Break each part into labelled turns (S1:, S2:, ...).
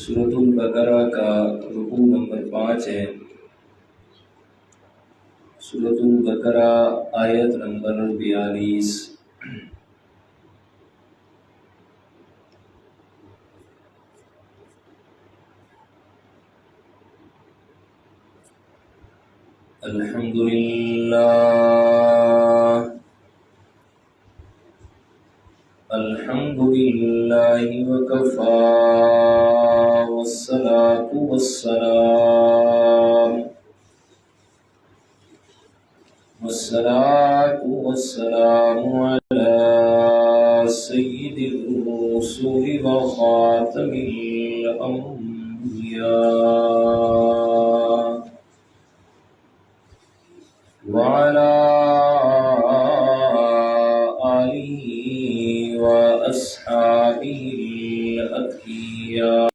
S1: سورۃ البقرہ کا رکوع نمبر 5 ہے۔ سورۃ البقرہ آیت نمبر 42۔ الحمد للہ وکفی والصلاة والسلام علی سید الرسول وخاتم الانبیاء وعلى آلہ وأصحابہ الأتقیاء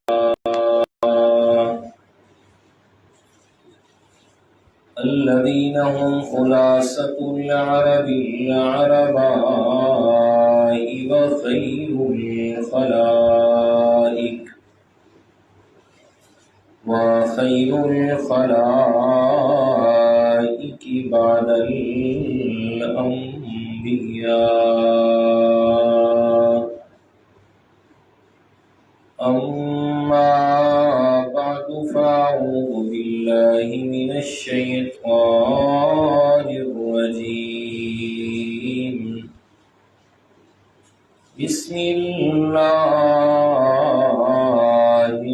S1: الذین هم خلاصة العرب العرباء وخیر الخلائق بعد الأنبیاء أما بعد فأعوذ بالله من الشيطان الرجيم بسم الله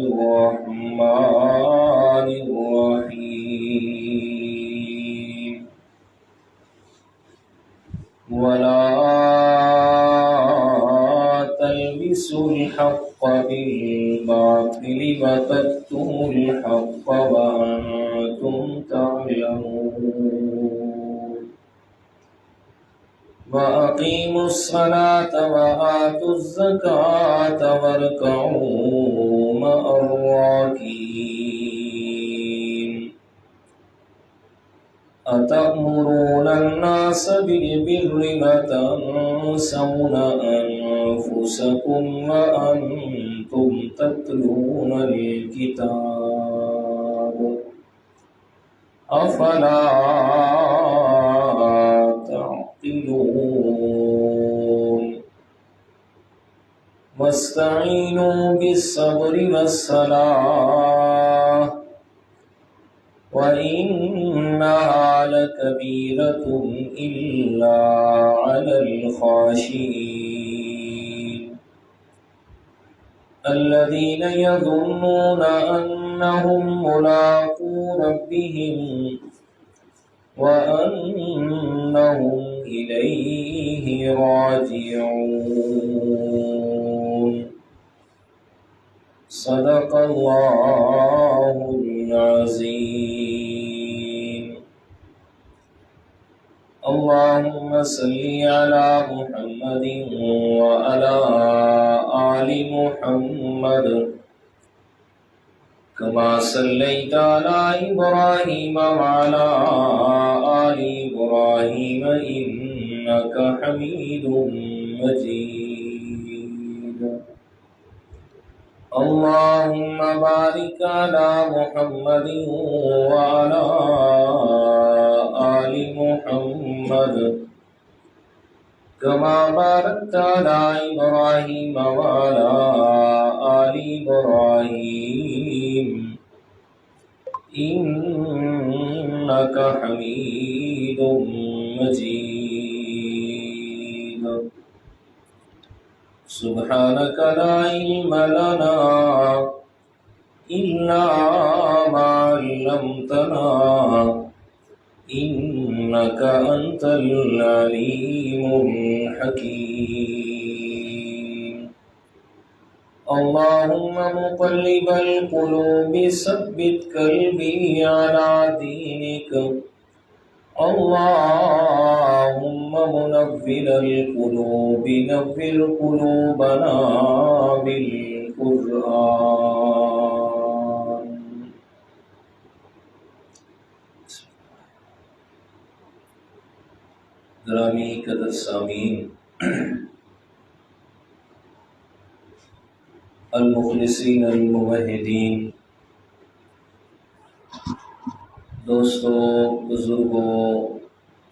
S1: الرحمن الرحيم ولا تلبسوا الحق بالباطل وتكتموا الحق وأنتم تعلمون وأقيموا الصلاة وآتوا الزكاة واركعوا مع الراكعين أتأمرون الناس بالبر وتنسون أنفسكم وأنتم تتلون الكتاب أفلا تعقلون واستعينوا بالصبر والصلاة وإنها لكبيرة إلا على الخاشعين الذين يظنون أنهم ملاقو ربهم وأنهم إليه راجعون صدق الله العظيم اللهم صل على محمد وعلى آل محمد كما صليت على إبراهيم وعلى آل إبراهيم إنك حميد مجيد اللهم بارك على محمد وعلى آل محمد كما باركت على إبراهيم وعلى آل إبراهيم إنك حميد مجيد سبحانك لا علم لنا إلا ما علمتنا إنك أنت العليم الحكيم اللهم مقلب القلوب ثبت قلبي على دينك اللهم منور القلوب نور قلوبنا بالقرآن گرامی قدر سامعین، المخلصین الموحدین، دوستوں، بزرگوں،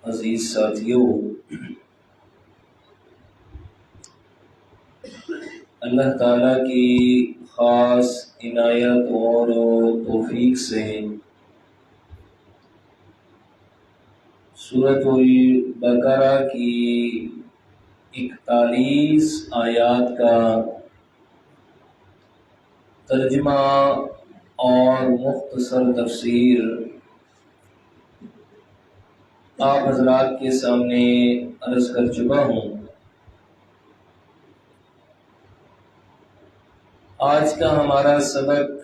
S1: عزیز ساتھیوں، اللہ تعالیٰ کی خاص عنایت اور توفیق سے سورۃ البقرہ کی 41 آیات کا ترجمہ اور مختصر تفسیر آپ حضرات کے سامنے عرض کر چکا ہوں۔ آج کا ہمارا سبق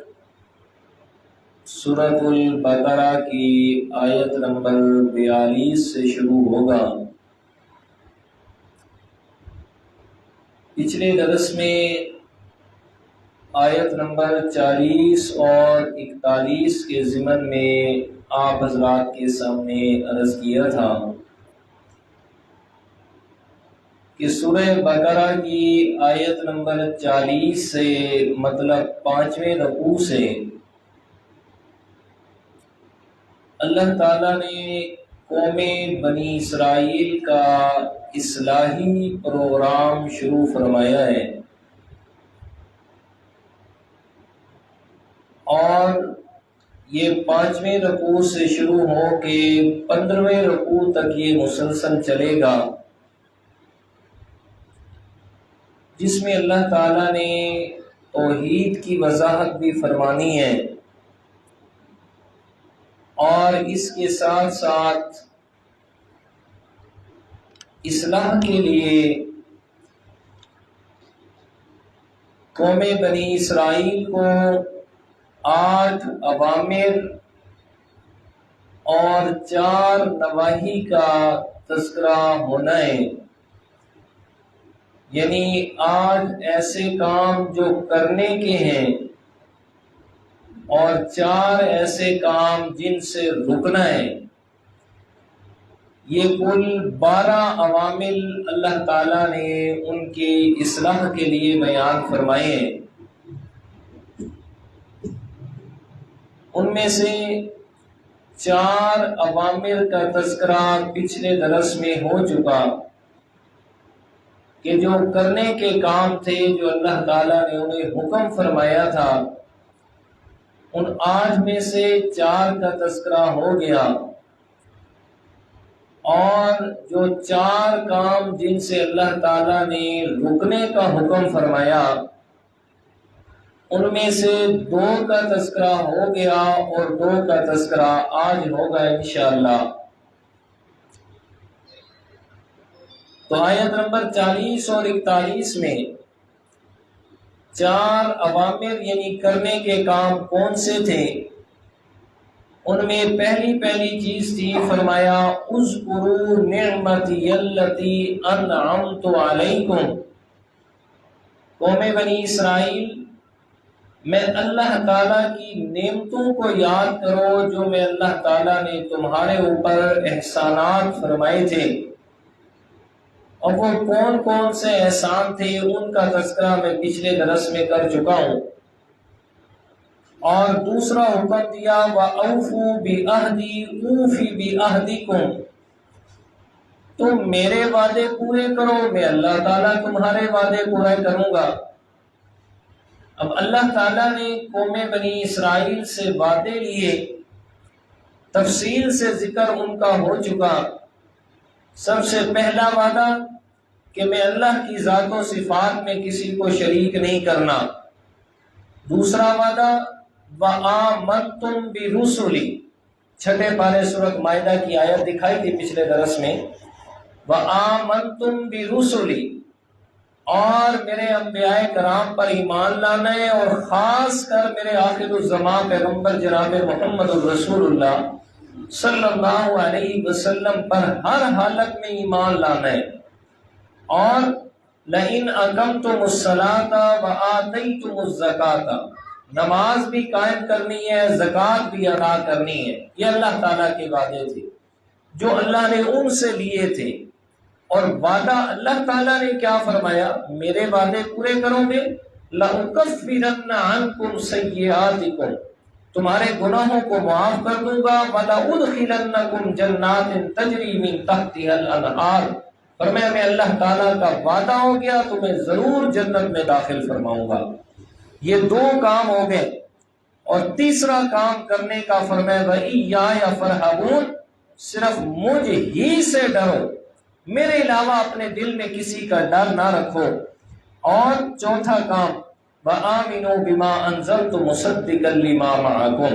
S1: سورۃ البقرہ کی آیت نمبر 42 سے شروع ہوگا۔ پچھلے درس میں آیت نمبر 40 اور 41 کے ضمن میں آپ حضرات کے سامنے عرض کیا تھا کہ سورہ بقرہ کی آیت نمبر 40 سے مطلب 5ویں رکوع سے اللہ تعالیٰ نے قوم بنی اسرائیل کا اصلاحی پروگرام شروع فرمایا ہے، اور یہ 5ویں رکوع سے شروع ہو کے 15ویں رکوع تک یہ مسلسل چلے گا، جس میں اللہ تعالیٰ نے توحید کی وضاحت بھی فرمانی ہے، اور اس کے ساتھ ساتھ اصلاح کے لیے قوم بنی اسرائیل کو 8 اوامر اور 4 نواہی کا تذکرہ ہونا ہے، یعنی 8 ایسے کام جو کرنے کے ہیں اور 4 ایسے کام جن سے رکنا ہے۔ یہ کل 12 عوامل اللہ تعالیٰ نے ان کی اصلاح کے لیے بیان فرمائے ہیں۔ ان میں سے 4 عوامر کا تذکرہ پچھلے درس میں ہو چکا کہ جو کرنے کے کام تھے، جو اللہ تعالیٰ نے انہیں حکم فرمایا تھا، ان 8 میں سے 4 کا تذکرہ ہو گیا، اور جو 4 کام جن سے اللہ تعالیٰ نے رکنے کا حکم فرمایا، ان میں سے 2 کا تذکرہ ہو گیا، اور 2 کا تذکرہ آج ہوگا انشاءاللہ۔ تو آیت نمبر 40 اور 41 میں 4 اوامر یعنی کرنے کے کام کون سے تھے؟ ان میں پہلی چیز تھی، فرمایا اذکروا نعمتی التی انعمت علیکم، قوم بنی اسرائیل میں اللہ تعالیٰ کی نعمتوں کو یاد کرو جو میں اللہ تعالیٰ نے تمہارے اوپر احسانات فرمائے تھے، اور وہ کون سے احسان تھے ان کا تذکرہ میں پچھلے درس میں کر چکا ہوں۔ اور دوسرا حکم دیا وَأَوْفُوا بِعَهْدِي أُوفِ بِعَهْدِكُمْ، تم میرے وعدے پورے کرو، میں اللہ تعالیٰ تمہارے وعدے پورے کروں گا۔ اب اللہ تعالیٰ نے قوم بنی اسرائیل سے وعدے لیے، تفصیل سے ذکر ان کا ہو چکا۔ سب سے پہلا وعدہ کہ میں اللہ کی ذات و صفات میں کسی کو شریک نہیں کرنا۔ دوسرا وعدہ وَآمَنْتُمْ بِرُسُلِي، 6 پارے سورۃ مائدہ کی آیت دکھائی تھی پچھلے درس میں، وَآمَنْتُمْ بِرُسُلِي، اور میرے انبیاء کرام پر ایمان لانا ہے، اور خاص کر میرے آخر الزمان پیغمبر جناب محمد الرسول اللہ صلی اللہ علیہ وسلم پر ہر حالت میں ایمان لانا ہے، اور لَإِنْ أَقَمْتُمُ الصَّلَاةَ وَآتَيْتُمُ الزَّكَاةَ، نماز بھی قائم کرنی ہے، زکوٰۃ بھی ادا کرنی ہے۔ یہ اللہ تعالیٰ کے وعدے تھے جو اللہ نے ان سے لیے تھے، اور وعدہ اللہ تعالیٰ نے کیا فرمایا؟ میرے وعدے پورے کرو گے، لَأُكَفِّرَنَّ عَنْكُمْ سَيِّئَاتِكُمْ، تمہارے گناہوں کو معاف کر دوں گا، وَلَأُدْخِلَنَّكُمْ جَنَّاتٍ تَجْرِي مِن تَحْتِهَا الْأَنْهَارُ، فرمایا میں اللہ تعالیٰ کا وعدہ ہو گیا تمہیں ضرور جنت میں داخل فرماؤں گا۔ یہ دو کام ہو گئے، اور تیسرا کام کرنے کا فرمایا وَإِيَّايَ فَارْهَبُونِ، صرف مجھ ہی سے ڈرو، میرے علاوہ اپنے دل میں کسی کا ڈر نہ رکھو۔ اور چوتھا کام وَآمِنُوا بِمَا أَنزَلْتُ مُصَدِّقًا لِمَا مَعَكُمْ،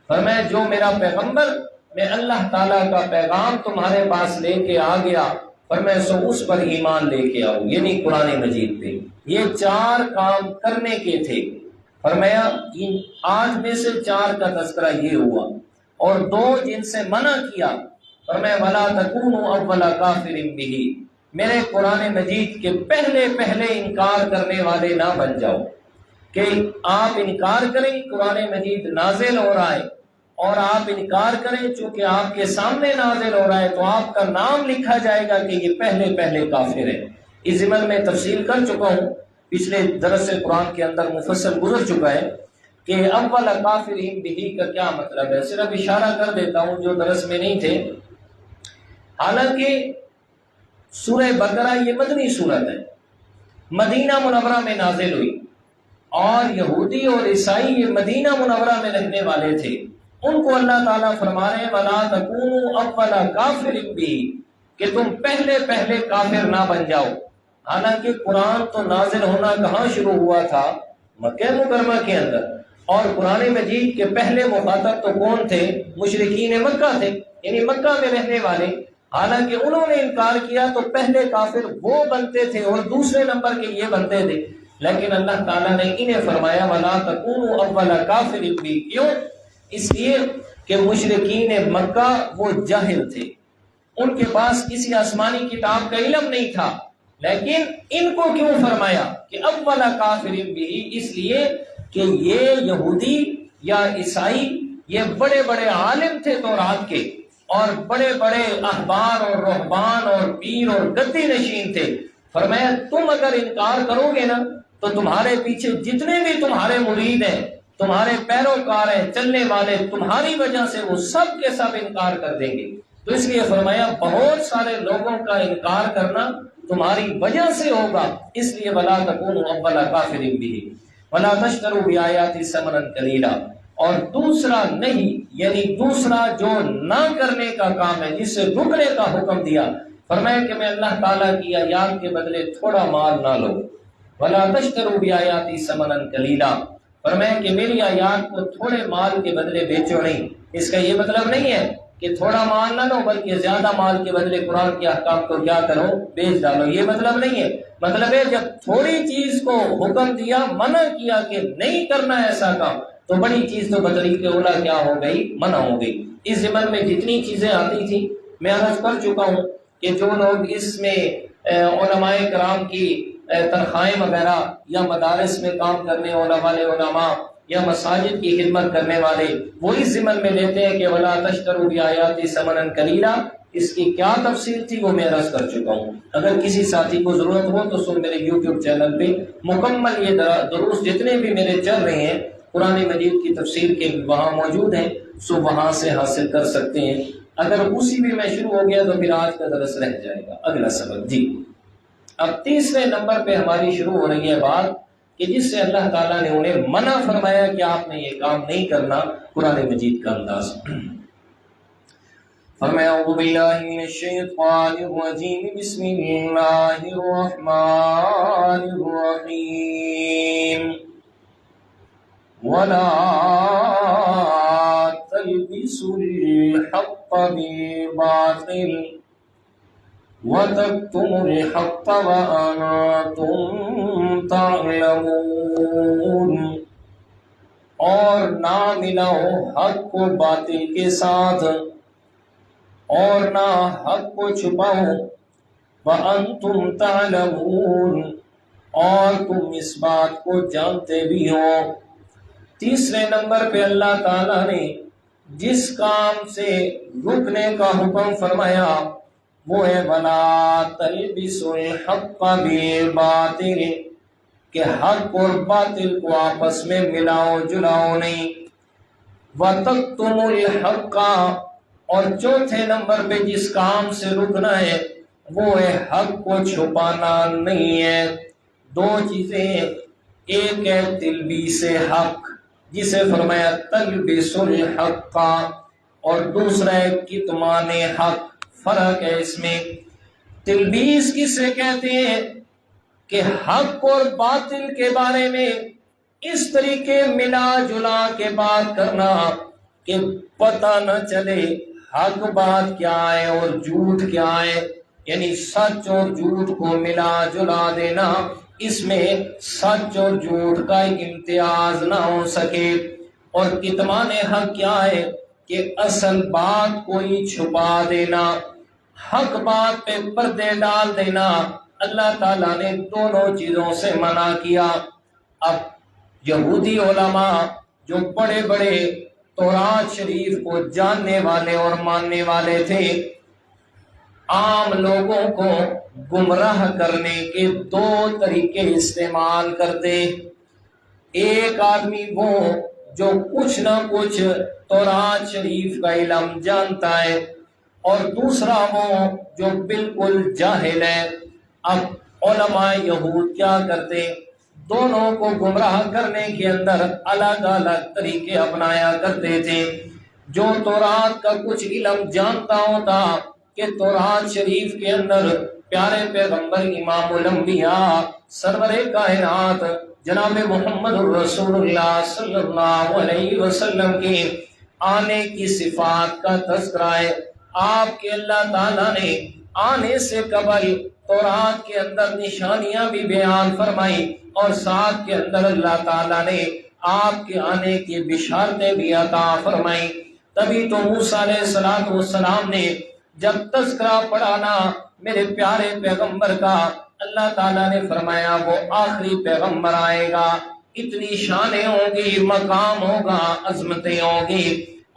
S1: فرمایا جو میرا پیغمبر، میں اللہ تعالیٰ کا پیغام تمہارے پاس لے کے آ گیا، فرمایا سو اس پر ایمان لے کے آؤ، یعنی قرآن مجید پہ۔ یہ چار کام کرنے کے تھے، فرمایا ان 8 میں سے 4 کا تذکرہ یہ ہوا، اور 2 جن سے منع کیا، فرمایا وَلَا تَكُونُوا أَوَّلَ كَافِرٍ بِهِ، میرے قرآن مجید کے پہلے انکار کرنے والے نہ بن جاؤ، کہ آپ انکار کریں قرآن مجید نازل ہو رہا ہے، اور آپ انکار کریں چونکہ آپ کے سامنے نازل ہو رہا ہے تو آپ کا نام لکھا جائے گا کہ یہ پہلے کافر ہے۔ اس ضمن میں تفصیل کر چکا ہوں، پچھلے درس قرآن کے اندر مفصل گزر چکا ہے کہ اول کافرین بہ کا کیا مطلب ہے، صرف اشارہ کر دیتا ہوں جو درس میں نہیں تھے۔ حالانکہ سورہ بقرہ یہ مدنی سورت ہے، مدینہ منورہ میں نازل ہوئی، اور یہودی اور عیسائی یہ مدینہ منورہ میں رہنے والے تھے، ان کو اللہ تعالیٰ فرما رہے ہیں وَلَا تَكُونُوا أَوَّلَ كَافِرٍ بِهِ، کہ تم پہلے کافر نہ بن جاؤ۔ حالانکہ قرآن تو نازل ہونا کہاں شروع ہوا تھا؟ مکہ مکرمہ کے اندر، اور قرآن مجید کے پہلے مخاطب تو کون تھے؟ مشرکین مکہ تھے، یعنی مکہ میں رہنے والے۔ حالانکہ انہوں نے انکار کیا تو پہلے کافر وہ بنتے تھے اور دوسرے نمبر کے یہ بنتے تھے، لیکن اللہ تعالیٰ نے انہیں فرمایا وَلَا تَكُونُوا أَوَّلَ كَافِرٍ بِهِ، کیوں؟ اس لیے کہ مشرکین مکہ وہ جاہل تھے، ان کے پاس کسی آسمانی کتاب کا علم نہیں تھا، لیکن ان کو کیوں فرمایا کہ اول کافر بھی؟ اس لیے کہ یہ یہودی یا عیسائی یہ بڑے عالم تھے تورات کے، اور بڑے احبار اور رہبان اور پیر اور گدی نشین تھے۔ فرمایا تم اگر انکار کرو گے نا تو تمہارے پیچھے جتنے بھی تمہارے مرید ہیں، تمہارے پیروکار ہیں، چلنے والے، تمہاری وجہ سے وہ سب کے سب انکار کر دیں گے۔ تو اس لیے فرمایا بہت سارے لوگوں کا انکار کرنا تمہاری وجہ سے ہوگا، اس لیے وَلَا تَكُونُوا أَوَّلَ كَافِرٍ بِهِ وَلَا تَشْتَرُوا بِآيَاتِي ثَمَنًا قَلِيلًا، اور دوسرا نہیں، یعنی دوسرا جو نہ کرنے کا کام ہے، جس سے رکنے کا حکم دیا، فرمایا کہ میں اللہ تعالیٰ کی آیات کے بدلے تھوڑا مال نہ لو۔ وَلَا تَشْتَرُوا بِآيَاتِي ثَمَنًا قَلِيلًا، فرمایا کہ میری آیات کو تھوڑے مال کے بدلے بیچو نہیں۔ اس کا یہ مطلب نہیں ہے کہ تھوڑا مال نہ لو، بلکہ زیادہ مال کے بدلے قرآن کے احکام کو کیا کرو؟ بیچ ڈالو۔ یہ مطلب نہیں ہے، مطلب ہے جب تھوڑی چیز کو حکم دیا، منع کیا کہ نہیں کرنا ایسا کام، تو بڑی چیز تو بطریق اولا کیا ہو گئی؟ منع ہو گئی۔ اس ضمن میں جتنی چیزیں آتی تھی میں عرض کر چکا ہوں کہ جو لوگ اس میں علماء کرام کی تنخواہیں وغیرہ یا مدارس میں کام کرنے والے علماء یا مساجد کی خدمت کرنے والے، وہ اس ضمن میں لیتے ہیں کہ وَلَا تَشْتَرُوا بِآيَاتِي ثَمَنًا قَلِيلًا، اس کی کیا تفصیل تھی وہ میں عرض کر چکا ہوں۔ اگر کسی ساتھی کو ضرورت ہو تو سو میرے یوٹیوب چینل پہ مکمل یہ دروس جتنے بھی میرے چل رہے ہیں قرآن مجید کی تفسیر کے وہاں موجود ہیں، سو وہاں سے حاصل کر سکتے ہیں۔ اگر اسی بھی میں شروع ہو گیا تو پھر آج کا درس رہ جائے گا، اگلا سبق۔ جی اب تیسرے نمبر پہ ہماری شروع ہو رہی ہے بات کہ جس سے اللہ تعالیٰ نے انہیں منع فرمایا کہ آپ نے یہ کام نہیں کرنا، قرآن مجید کا انداز۔ فرمایا اعوذ باللہ من الشیطان الرجیم، بسم اللہ الرحمن الرحیم، وَلَا تَلْبِسُوا الْحَقَّ بِالْبَاطِلِ وَتَكْتُمُوا الْحَقَّ وَأَنْتُمْ تَعْلَمُونَ، اور نہ ملاؤ حق کو باطل کے ساتھ، اور نہ حق کو چھپاؤ، وَأَنْتُمْ تَعْلَمُونَ، اور تم اس بات کو جانتے بھی ہو۔ تیسرے نمبر پہ اللہ تعالیٰ نے جس کام سے رکنے کا حکم فرمایا وہ ہے وَلَا تَلْبِسُوا الْحَقَّ بِالْبَاطِلِ، کہ حق اور باطل کو آپس میں ملاؤ جلاؤ نہیں۔ وَتَكْتُمُ الْحَقَّ، اور چوتھے نمبر پہ جس کام سے رکنا ہے وہ ہے حق کو چھپانا نہیں ہے۔ دو چیزیں، ایک ہے تلبیس حق جسے فرمایا تلبس الحق، اور دوسرا ہے کتمان حق۔ فرق ہے اس میں۔ تلبیس کسے کہتے ہیں کہ حق اور باطل کے بارے میں اس طریقے ملا جلا کے بات کرنا کہ پتہ نہ چلے حق بات کیا ہے اور جھوٹ کیا ہے، یعنی سچ اور جھوٹ کو ملا جلا دینا، اس میں سچ اور جھوٹ کا امتیاز نہ ہو سکے۔ اور کتمان حق کیا ہے کہ اصل بات کوئی چھپا دینا، حق بات پہ پردے ڈال دینا۔ اللہ تعالیٰ نے دونوں چیزوں سے منع کیا۔ اب یہودی علماء جو بڑے بڑے تورات شریف کو جاننے والے اور ماننے والے تھے، عام لوگوں کو گمراہ کرنے کے دو طریقے استعمال کرتے۔ ایک آدمی وہ جو کچھ نہ کچھ تورات شریف کا علم جانتا ہے، اور دوسرا وہ جو بالکل جاہل ہے۔ اب علماء یہود کیا کرتے؟ دونوں کو گمراہ کرنے کے اندر الگ الگ طریقے اپنایا کرتے تھے۔ جو تورات کا کچھ علم جانتا ہوتا کہ تورات شریف کے اندر پیارے پیغمبر امام الانبیاء سرور کائنات جناب محمد الرسول اللہ صلی اللہ علیہ وسلم کے آنے کی صفات کا تذکرہ ہے، آپ کے اللہ تعالیٰ نے آنے سے قبل تورات کے اندر نشانیاں بھی بیان فرمائی، اور ساتھ کے اندر اللہ تعالیٰ نے آپ کے آنے کی بشارتیں بھی عطا فرمائی۔ تبھی تو موسیٰ علیہ السلام نے جب تذکرہ پڑھانا میرے پیارے پیغمبر کا، اللہ تعالیٰ نے فرمایا وہ آخری پیغمبر آئے گا، اتنی شانیں ہوں گی، مقام ہوگا، عظمتیں ہوں گی،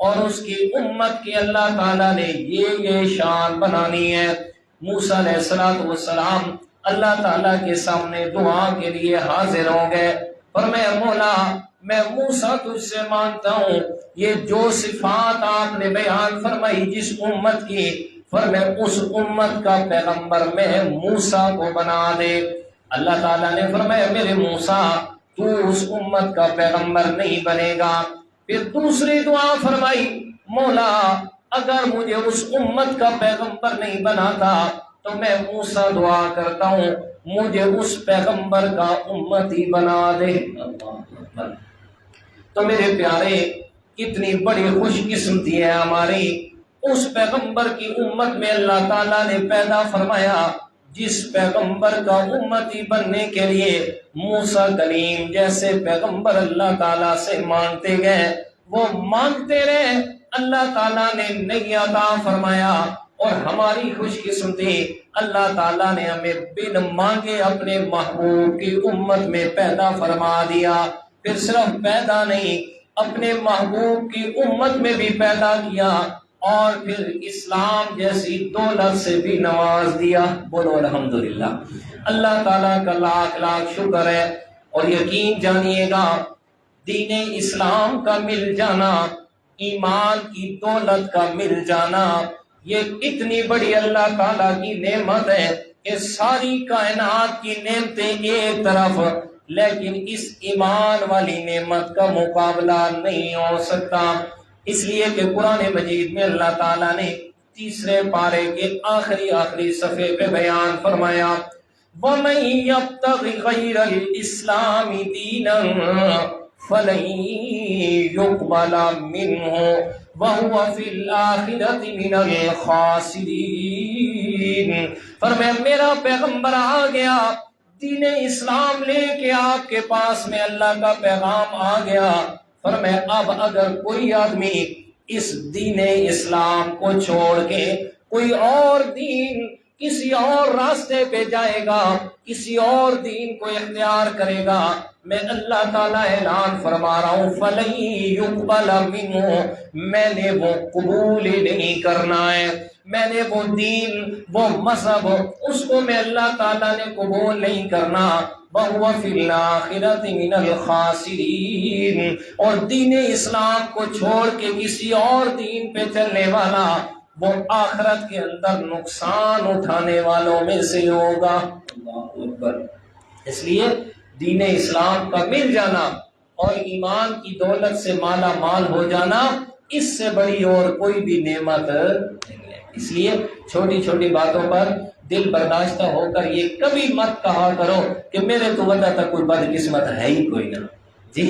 S1: اور اس کی امت کی اللہ تعالیٰ نے یہ شان بنانی ہے۔ موسیٰ علیہ السلام اللہ تعالیٰ کے سامنے دعا کے لیے حاضر ہو گئے، اور میں مولا میں موسیٰ تجھ سے مانتا ہوں یہ جو صفات آپ نے بیان فرمائی جس امت کی، فرمایا اس امت کا پیغمبر میں موسیٰ کو بنا دے۔ اللہ تعالیٰ نے فرمایا میرے موسیٰ تو اس امت کا پیغمبر نہیں بنے گا۔ پھر دوسری دعا فرمائی، مولا اگر مجھے اس امت کا پیغمبر نہیں بناتا تو میں موسیٰ دعا کرتا ہوں مجھے اس پیغمبر کا امتی بنا دے۔ تو میرے پیارے کتنی بڑی خوش قسمتی ہے ہماری، اس پیغمبر کی امت میں اللہ تعالیٰ نے پیدا فرمایا جس پیغمبر کا امتی بننے کے لیے موسیٰ کلیم جیسے پیغمبر اللہ تعالیٰ سے مانگتے گئے، وہ مانگتے رہے، اللہ تعالیٰ نے نہیں عطا فرمایا، اور ہماری خوش قسمتی اللہ تعالیٰ نے ہمیں بن مانگے اپنے محبوب کی امت میں پیدا فرما دیا۔ پھر صرف پیدا نہیں، اپنے محبوب کی امت میں بھی پیدا کیا، اور پھر اسلام جیسی دولت سے بھی نواز دیا۔ بولو الحمدللہ۔ اللہ تعالیٰ کا لاکھ لاکھ شکر ہے، اور یقین جانیے گا دین اسلام کا مل جانا، ایمان کی دولت کا مل جانا، یہ اتنی بڑی اللہ تعالیٰ کی نعمت ہے کہ ساری کائنات کی نعمتیں ایک طرف، لیکن اس ایمان والی نعمت کا مقابلہ نہیں ہو سکتا۔ اس لیے کہ قرآن مجید میں اللہ تعالیٰ نے تیسرے پارے کے آخری صفحے پہ بیان فرمایا، وَمَن يَبْتَغِ غَيْرَ الْإِسْلَامِ دِينًا فَلَن يُقْبَلَ مِنْهُ وَهُوَ فِي الْآخِرَةِ مِنَ الْخَاسِرِينَ۔ فرمایا میرا پیغمبر آ گیا، دین اسلام لے کے آپ کے پاس میں اللہ کا پیغام آ گیا، فرمایا اب اگر کوئی آدمی اس دین اسلام کو چھوڑ کے کوئی اور دین کسی اور راستے پہ جائے گا، کسی اور دین کو اختیار کرے گا، میں اللہ تعالیٰ اعلان فرما رہا ہوں فَلَن يُقْبَلَ مِنْهُ، میں نے وہ قبول ہی نہیں کرنا ہے، میں نے وہ دین، وہ مذہب، اس کو میں اللہ تعالیٰ نے قبول نہیں کرنا۔ وَهُوَ فِي الْآخِرَةِ مِنَ الْخَاسِرِينَ، اور دین اسلام کو چھوڑ کے کسی اور دین پہ چلنے والا وہ آخرت کے اندر نقصان اٹھانے والوں میں سے ہوگا۔ اللہ اکبر۔ اس لیے دین اسلام کا مل جانا اور ایمان کی دولت سے مالا مال ہو جانا، اس سے بڑی اور کوئی بھی نعمت نہیں ہے۔ اس لیے چھوٹی چھوٹی باتوں پر دل برداشتہ ہو کر یہ کبھی مت کہا کرو کہ میرے تو وجہ تک کوئی بدقسمت ہے ہی کوئی نہ، جی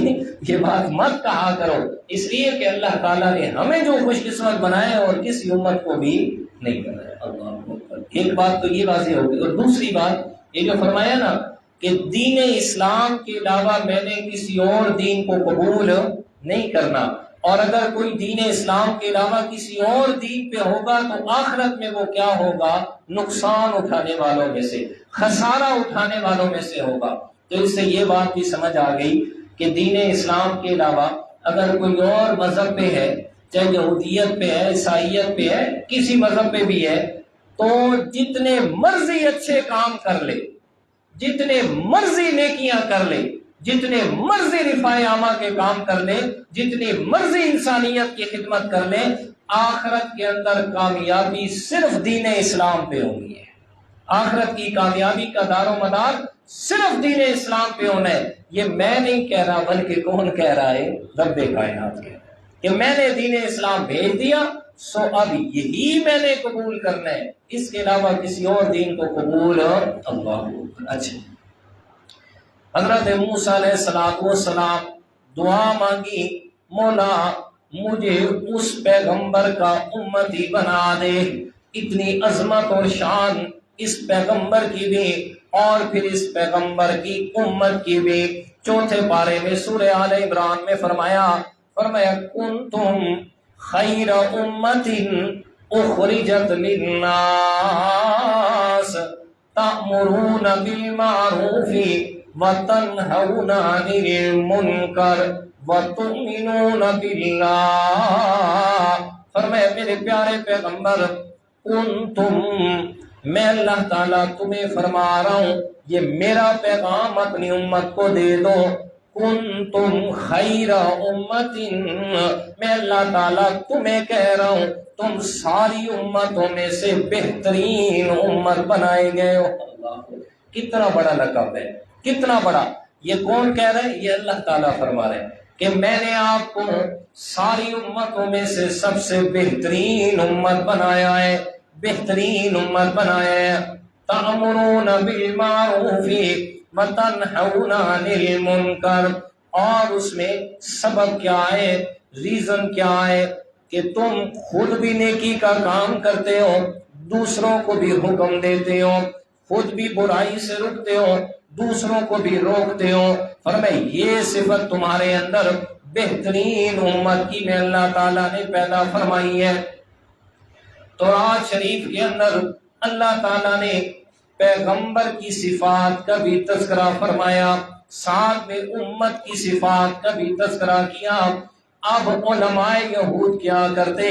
S1: یہ بات مت کہا کرو، اس لیے کہ اللہ تعالیٰ نے ہمیں جو خوش قسمت بنائے اور کسی امت کو بھی نہیں بنایا۔ اللہ اکبر۔ ایک بات تو یہ واضح ہوگی، اور دوسری بات یہ جو فرمایا نا کہ دین اسلام کے علاوہ میں نے کسی اور دین کو قبول نہیں کرنا، اور اگر کوئی دین اسلام کے علاوہ کسی اور دین پہ ہوگا تو آخرت میں وہ کیا ہوگا؟ نقصان اٹھانے والوں میں سے، خسارہ اٹھانے والوں میں سے ہوگا۔ تو اس سے یہ بات بھی سمجھ آ گئی کہ دین اسلام کے علاوہ اگر کوئی اور مذہب پہ ہے، چاہے یہودیت پہ ہے، عیسائیت پہ ہے، کسی مذہب پہ بھی ہے، تو جتنے مرضی اچھے کام کر لے، جتنے مرضی نیکیاں کر لے، جتنے مرضی رفاع عامہ کے کام کر لے، جتنی مرضی انسانیت کی خدمت کر لے، آخرت کے اندر کامیابی صرف دین اسلام پہ ہونی ہے۔ آخرت کی کامیابی کا دار و مدار صرف دین اسلام پہ ہونا ہے۔ یہ میں نہیں کہہ رہا، بلکہ کون کہہ رہا ہے؟ رب کائنات کہہ رہا ہے کہ میں نے دین اسلام بھیج دیا، سو اب یہی میں نے قبول کرنا ہے، اس کے علاوہ کسی اور دین کو قبول اللہ۔ اچھا، حضرت موسیٰ علیہ السلام دعا مانگی، مولا مجھے اس پیغمبر کا امتی بنا دے۔ اتنی عظمت اور شان اس پیغمبر کی بھی اور پھر اس پیغمبر کی امت کی بھی۔ چوتھے پارے میں سورہ آل عمران میں فرمایا کنتم خیر امت اخرجت للناس تأمرون بالمعروف وتنہون عن المنکر وتؤمنون باللہ۔ فرمایا میرے پیارے پیغمبر، کنتم، میں اللہ تعالیٰ تمہیں فرما رہا ہوں، یہ میرا پیغام اپنی امت کو دے دو، کنتم خیر امت، میں اللہ تعالیٰ تمہیں کہہ رہا ہوں تم ساری امتوں میں سے بہترین امت بنائے گئے ہو۔ کتنا بڑا لقب ہے، کتنا بڑا! یہ کون کہہ رہے ہیں؟ یہ اللہ تعالیٰ فرما رہے ہیں کہ میں نے آپ کو ساری امتوں میں سے سب سے بہترین امت بنایا ہے، بہترین امت بنایا ہے۔ تأمرون بالمعروف وتنہون عن المنکر، اور اس میں سبب کیا ہے، ریزن کیا ہے کہ تم خود بھی نیکی کا کام کرتے ہو، دوسروں کو بھی حکم دیتے ہو، خود بھی برائی سے رکتے ہو، دوسروں کو بھی روکتے ہو۔ فرمایا یہ صفت تمہارے اندر بہترین امت کی میں اللہ تعالیٰ نے پیدا فرمائی ہے۔ تورات شریف کے اندر اللہ تعالیٰ نے پیغمبر کی صفات کا بھی تذکرہ فرمایا، ساتھ میں امت کی صفات کا بھی تذکرہ کیا۔ اب علماء یہود کیا کرتے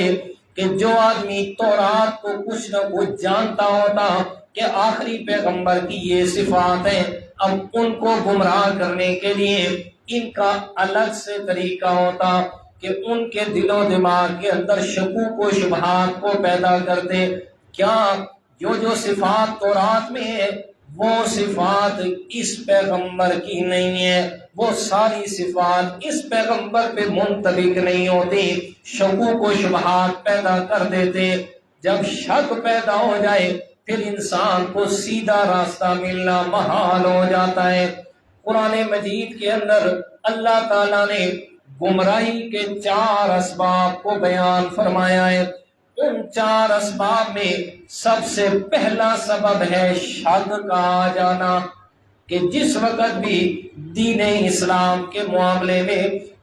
S1: کہ جو آدمی تورات کو کچھ نہ کچھ جانتا ہوتا کہ آخری پیغمبر کی یہ صفات ہیں، اب ان کو گمراہ کرنے کے لیے ان کا الگ سے طریقہ ہوتا کہ ان کے دل و دماغ کے اندر شکوک و شبہات کو پیدا کرتے۔ کیا جو صفات تورات میں ہے وہ صفات اس پیغمبر کی نہیں ہے، وہ ساری صفات اس پیغمبر پہ منطبق نہیں ہوتی، شکوک و شبہات پیدا کر دیتے۔ جب شک پیدا ہو جائے پھر انسان کو سیدھا راستہ ملنا محال ہو جاتا ہے۔ قرآن مجید کے اندر اللہ تعالیٰ نے گمراہی کے 4 اسباب کو بیان فرمایا ہے۔ ان 4 اسباب میں سب سے پہلا سبب ہے شک کا آ جانا، کہ جس وقت بھی دین اسلام کے معاملے میں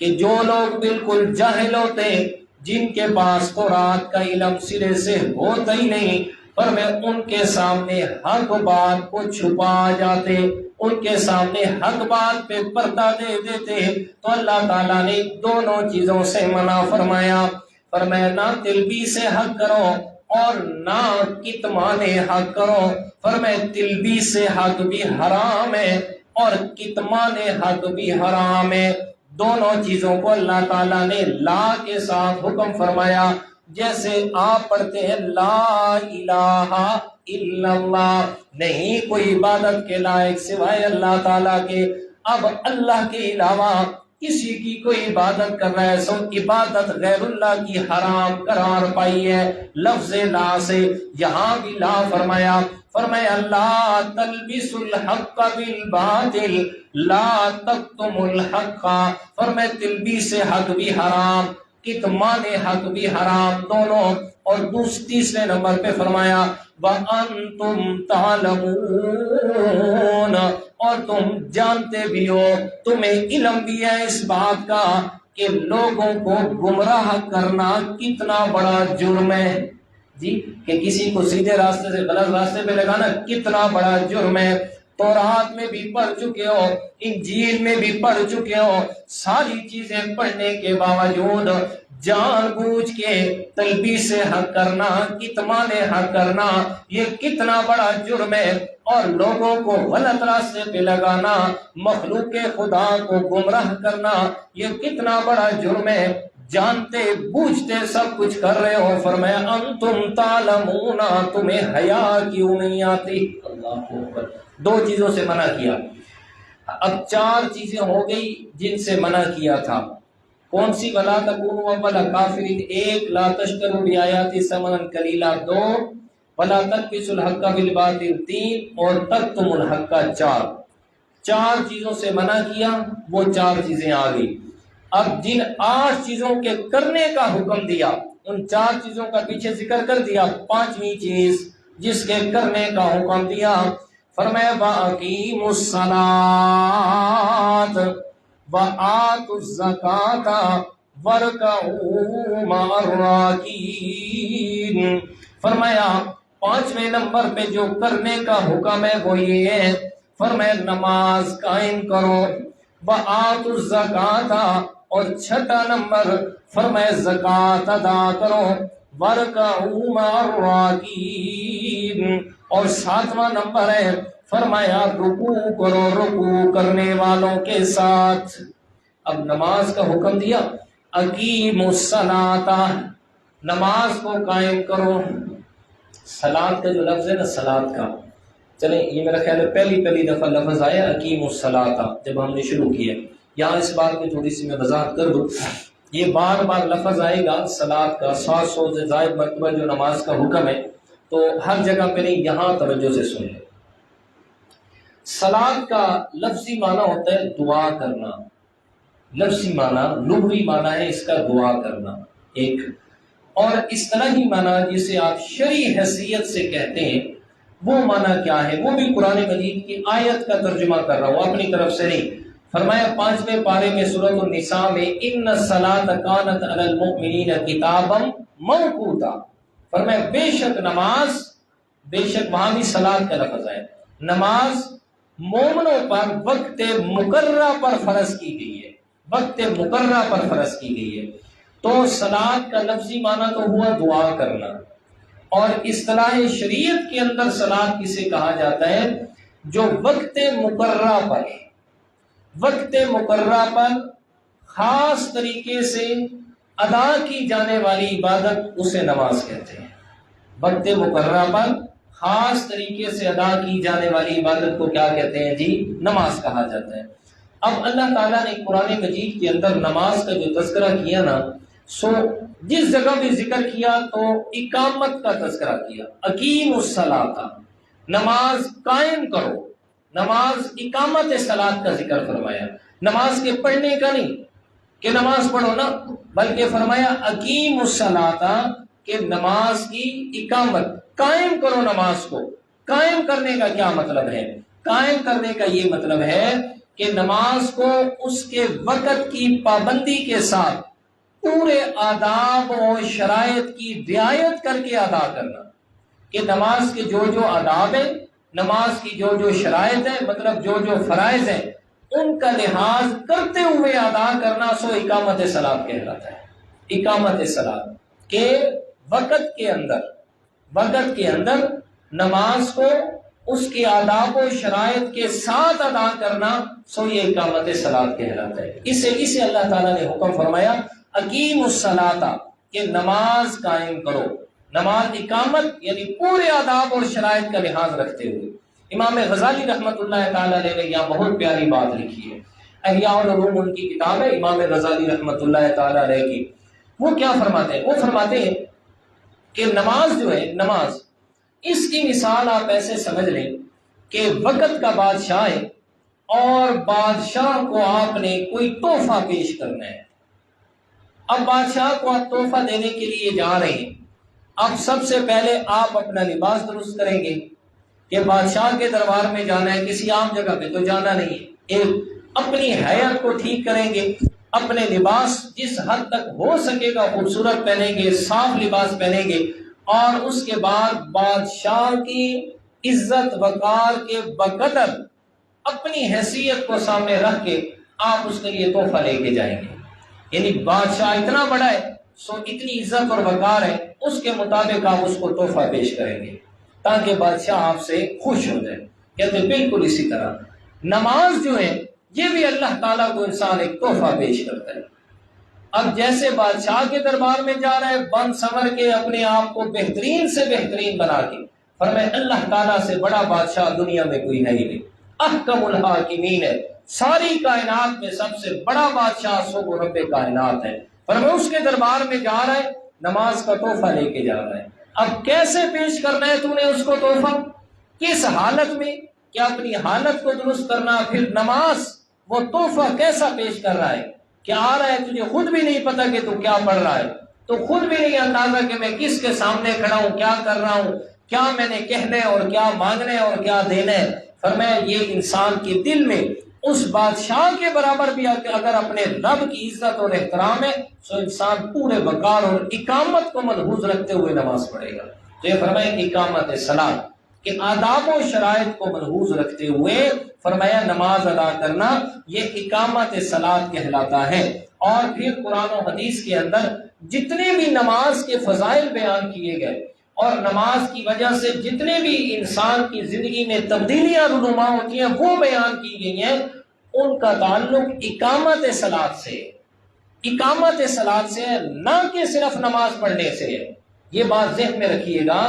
S1: کہ جو لوگ بالکل جاہل ہوتے، جن کے پاس قرآن کا علم سرے سے ہوتا ہی نہیں، پر میں ان کے سامنے حق بات کو چھپا جاتے، ان کے سامنے حق بات پہ پردہ دے دیتے، تو اللہ تعالیٰ نے دونوں چیزوں سے منع فرمایا۔ فرمایا نہ تلبیس حق کرو اور نہ کتمان حق کرو۔ فرمایا تلبیس حق بھی حرام ہے اور کتمان حق بھی حرام ہے۔ دونوں چیزوں کو اللہ تعالیٰ نے لا کے ساتھ حکم فرمایا۔ جیسے آپ پڑھتے ہیں لا الہ الا اللہ، نہیں کوئی عبادت کے لائق سوائے اللہ تعالیٰ کے، اب اللہ کے علاوہ کسی کی کوئی عبادت کر رہا ہے، سو عبادت غیر اللہ کی حرام قرار پائی ہے لفظ لا سے۔ یہاں بھی لا فرمایا، فرمایا لا تلبسوا الحق بالباطل لا تکتموا الحق۔ فرمایا تلبیس حق بھی حرام، کتمان حق بھی حرام دونوں۔ اور تیسرے نمبر پہ فرمایا وَأَنْتُمْ تَعْلَمُونَ، اور تم جانتے بھی ہو، تمہیں علم بھی ہے اس بات کا کہ لوگوں کو گمراہ کرنا کتنا بڑا جرم ہے جی، کہ کسی کو سیدھے راستے سے غلط راستے پہ لگانا کتنا بڑا جرم ہے۔ تورات میں بھی پڑھ چکے ہو، انجیل میں بھی پڑھ چکے ہو، ساری چیزیں پڑھنے کے باوجود جان بوجھ کے تلبیس حق کرنا، کتمان حق کرنا، یہ کتنا بڑا جرم ہے۔ اور لوگوں کو غلط راستے پہ لگانا، مخلوق خدا کو گمراہ کرنا، یہ کتنا بڑا جرم ہے۔ جانتے بوجھتے سب کچھ کر رہے ہو۔ فرمایا انتم تعلمون، تمہیں حیا کیوں نہیں آتی؟ اللہ اکبر، دو چیزوں سے منع کیا، اب چار چیزیں ہو گئی جن سے منع کیا تھا۔ کون سی؟ وَلَا تَكُونُوا أَوَّلَ كَافِرٍ ایک، لَا تَشْتَرُوا بِآيَاتِي ثَمَنًا قَلِيلًا دو، وَلَا تَلْبِسُوا الْحَقَّ بِالْبَاطِلِ تین، اور تَكْتُمُوا الْحَقَّ چار۔ چار چیزوں سے منع کیا، وہ چار چیزیں آ گئی۔ اب جن 8 چیزوں کے کرنے کا حکم دیا، ان 4 چیزوں کا پیچھے ذکر کر دیا، 5ویں چیز جس کے کرنے کا حکم دیا، فرمایا وَأَقِيمُوا الصَّلَاةَ وَآتُوا الزَّكَاةَ وَارْكَعُوا مَعَ الرَّاكِعِينَ۔ فرمایا 5ویں نمبر پہ جو کرنے کا حکم ہے وہ یہ ہے، فرمایا نماز قائم کرو، وَآتُوا الزَّكَاةَ، اور 6 نمبر فرمایا زکوٰۃ ادا کرو، وَارْكَعُوا مَعَ الرَّاكِعِينَ، اور 7واں نمبر ہے فرمایا رکوع کرو رکوع کرنے والوں کے ساتھ۔ اب نماز کا حکم دیا، اقیموا الصلاۃ، نماز کو قائم کرو۔ صلاۃ کا جو لفظ ہے نا، صلاۃ کا، چلیں یہ میرا خیال ہے پہلی دفعہ لفظ آیا اقیموا الصلاۃ جب ہم نے شروع کیا۔ یہاں اس بات کی تھوڑی سی میں وضاحت کر دوں، یہ بار بار لفظ آئے گا صلاۃ کا، 700 سے زائد مرتبہ جو نماز کا حکم ہے، تو ہر جگہ پہ نہیں، یہاں توجہ سے سن لیں۔ صلاۃ کا لفظی معنی ہوتا ہے دعا کرنا، لفظی معنی، لغوی معنی ہے اس کا دعا کرنا ایک، اور اصطلاحی معنی جسے آپ شرعی حیثیت سے کہتے ہیں وہ معنی کیا ہے، وہ بھی قرآن مجید کی آیت کا ترجمہ کر رہا ہوں اپنی طرف سے نہیں۔ فرمایا 5ویں پارے میں سورۃ النساء میں ان الصلاۃ کانت علی المؤمنین کتابا موقوتا، فرمایا بے شک نماز، بے شک وہاں بھی صلاۃ کا لفظ ہے، نماز مومنوں پر وقت مقررہ پر فرض کی گئی ہے، وقت مقررہ پر فرض کی گئی ہے۔ تو صلاۃ کا لفظی معنی تو ہوا دعا کرنا، اور اصطلاح شریعت کے اندر صلاۃ کسے کہا جاتا ہے؟ جو وقت مقررہ پر خاص طریقے سے ادا کی جانے والی عبادت، اسے نماز کہتے ہیں۔ وقت مقررہ پر خاص طریقے سے ادا کی جانے والی عبادت کو کیا کہتے ہیں جی؟ نماز کہا جاتا ہے۔ اب اللہ تعالیٰ نے قرآن مجید کے اندر نماز کا جو تذکرہ کیا نا، سو جس جگہ بھی ذکر کیا تو اقامت کا تذکرہ کیا، اقیموا الصلاۃ، نماز قائم کرو، نماز اقامت صلاۃ کا ذکر فرمایا، نماز کے پڑھنے کا نہیں کہ نماز پڑھو نا، بلکہ فرمایا اقیموا الصلاۃ کہ نماز کی اقامت، قائم کرو نماز کو۔ قائم کرنے کا کیا مطلب ہے؟ قائم کرنے کا یہ مطلب ہے کہ نماز کو اس کے وقت کی پابندی کے ساتھ پورے آداب و شرائط کی رعایت کر کے ادا کرنا، کہ نماز کے جو جو آداب ہیں، نماز کی جو جو شرائط ہیں، مطلب جو جو فرائض ہیں، ان کا لحاظ کرتے ہوئے ادا کرنا، سو اقامت صلاۃ کہلاتا ہے۔ اقامت صلاۃ کہ وقت کے اندر نماز کو اس کے آداب و شرائط کے ساتھ ادا کرنا، سو یہ اقامت صلاۃ کہلاتا ہے۔ اسے اللہ تعالیٰ نے حکم فرمایا اقیم الصلاۃ، کہ نماز قائم کرو۔ نماز اقامت یعنی پورے آداب اور شرائط کا لحاظ رکھتے ہوئے۔ امام غزالی رحمۃ اللہ تعالیٰ علیہ نے یہاں بہت پیاری بات لکھی ہے، احیاء العلوم ان کی کتاب ہے امام غزالی رحمۃ اللہ تعالیٰ علیہ کی۔ وہ کیا فرماتے ہیں؟ وہ فرماتے ہیں کہ نماز جو ہے، نماز اس کی مثال آپ ایسے سمجھ لیں کہ وقت کا بادشاہ ہے اور بادشاہ کو آپ نے کوئی تحفہ پیش کرنا ہے۔ اب بادشاہ کو آپ تحفہ دینے کے لیے جا رہے ہیں، اب سب سے پہلے آپ اپنا لباس درست کریں گے کہ بادشاہ کے دربار میں جانا ہے، کسی عام جگہ پہ تو جانا نہیں ہے۔ ایک اپنی حیت کو ٹھیک کریں گے، اپنے لباس جس حد تک ہو سکے گا خوبصورت پہنیں گے، صاف لباس پہنیں گے، اور اس کے بعد بادشاہ کی عزت وقار کے بقدر اپنی حیثیت کو سامنے رکھ کے آپ اس کے لیے تحفہ لے کے جائیں گے۔ یعنی بادشاہ اتنا بڑا ہے، سو اتنی عزت اور وقار ہے، اس کے مطابق آپ اس کو تحفہ پیش کریں گے تاکہ بادشاہ آپ سے خوش ہو جائے۔ کہتے ہیں بالکل اسی طرح نماز جو ہے یہ بھی اللہ تعالیٰ کو انسان ایک تحفہ پیش کرتا ہے۔ اب جیسے بادشاہ کے دربار میں جا رہا ہے بن سمر کے اپنے آپ کو بہترین سے بہترین بنا کے، فرمائے اللہ تعالیٰ سے بڑا بادشاہ دنیا میں کوئی ہے ہی نہیں، احکم الحاکمین ہے، ساری کائنات میں سب سے بڑا بادشاہ سو وہ رب کائنات ہے، فرمائے اس کے دربار میں جا رہا ہے، نماز کا تحفہ لے کے جا رہا ہے۔ اب کیسے پیش کرنا ہے تو نے اس کو تحفہ، کس حالت میں، کہ اپنی حالت کو درست کرنا، پھر نماز وہ تحفہ کیسا پیش کر رہا ہے کہ آ رہا ہے تجھے خود بھی نہیں پتا کہ تو کیا پڑھ رہا ہے، تو خود بھی نہیں اندازہ کہ میں کس کے سامنے کھڑا ہوں، کیا کر رہا ہوں، کیا میں نے کہنا ہے اور کیا مانگنا ہے اور کیا دینا ہے۔ فرمایا یہ انسان کے دل میں اس بادشاہ کے برابر بھی اگر اپنے رب کی عزت اور احترام ہے تو انسان پورے وقار اور اقامت کو ملحوظ رکھتے ہوئے نماز پڑھے گا۔ تو یہ فرمایا اقامت صلاۃ کہ آداب و شرائط کو ملحوظ رکھتے ہوئے فرمایا نماز ادا کرنا، یہ اقامت صلاۃ کہلاتا ہے۔ اور پھر قرآن و حدیث کے اندر جتنے بھی نماز کے فضائل بیان کیے گئے اور نماز کی وجہ سے جتنے بھی انسان کی زندگی میں تبدیلیاں رونما ہوتی ہیں وہ بیان کی گئی ہیں، ان کا تعلق اقامت صلاۃ سے، اقامت صلاۃ سے ہے، نہ کہ صرف نماز پڑھنے سے ہے۔ یہ بات ذہن میں رکھیے گا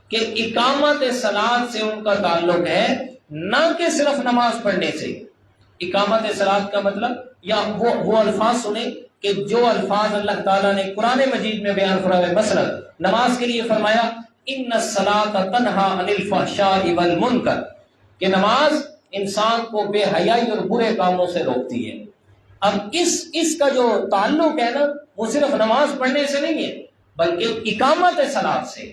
S1: کہ اقامت صلاۃ سے ان کا تعلق ہے، نہ کہ صرف نماز پڑھنے سے۔ اقامت صلاۃ کا مطلب یا وہ الفاظ سنیں کہ جو الفاظ اللہ تعالیٰ نے قرآن مجید میں بیان فرمائے، مثلا نماز کے لیے فرمایا ان الصلاۃ تنہا عن الفحشاء والمنکر، کہ نماز انسان کو بے حیائی اور برے کاموں سے روکتی ہے۔ اب اس کا جو تعلق ہے نا وہ صرف نماز پڑھنے سے نہیں ہے بلکہ اقامت صلاۃ سے،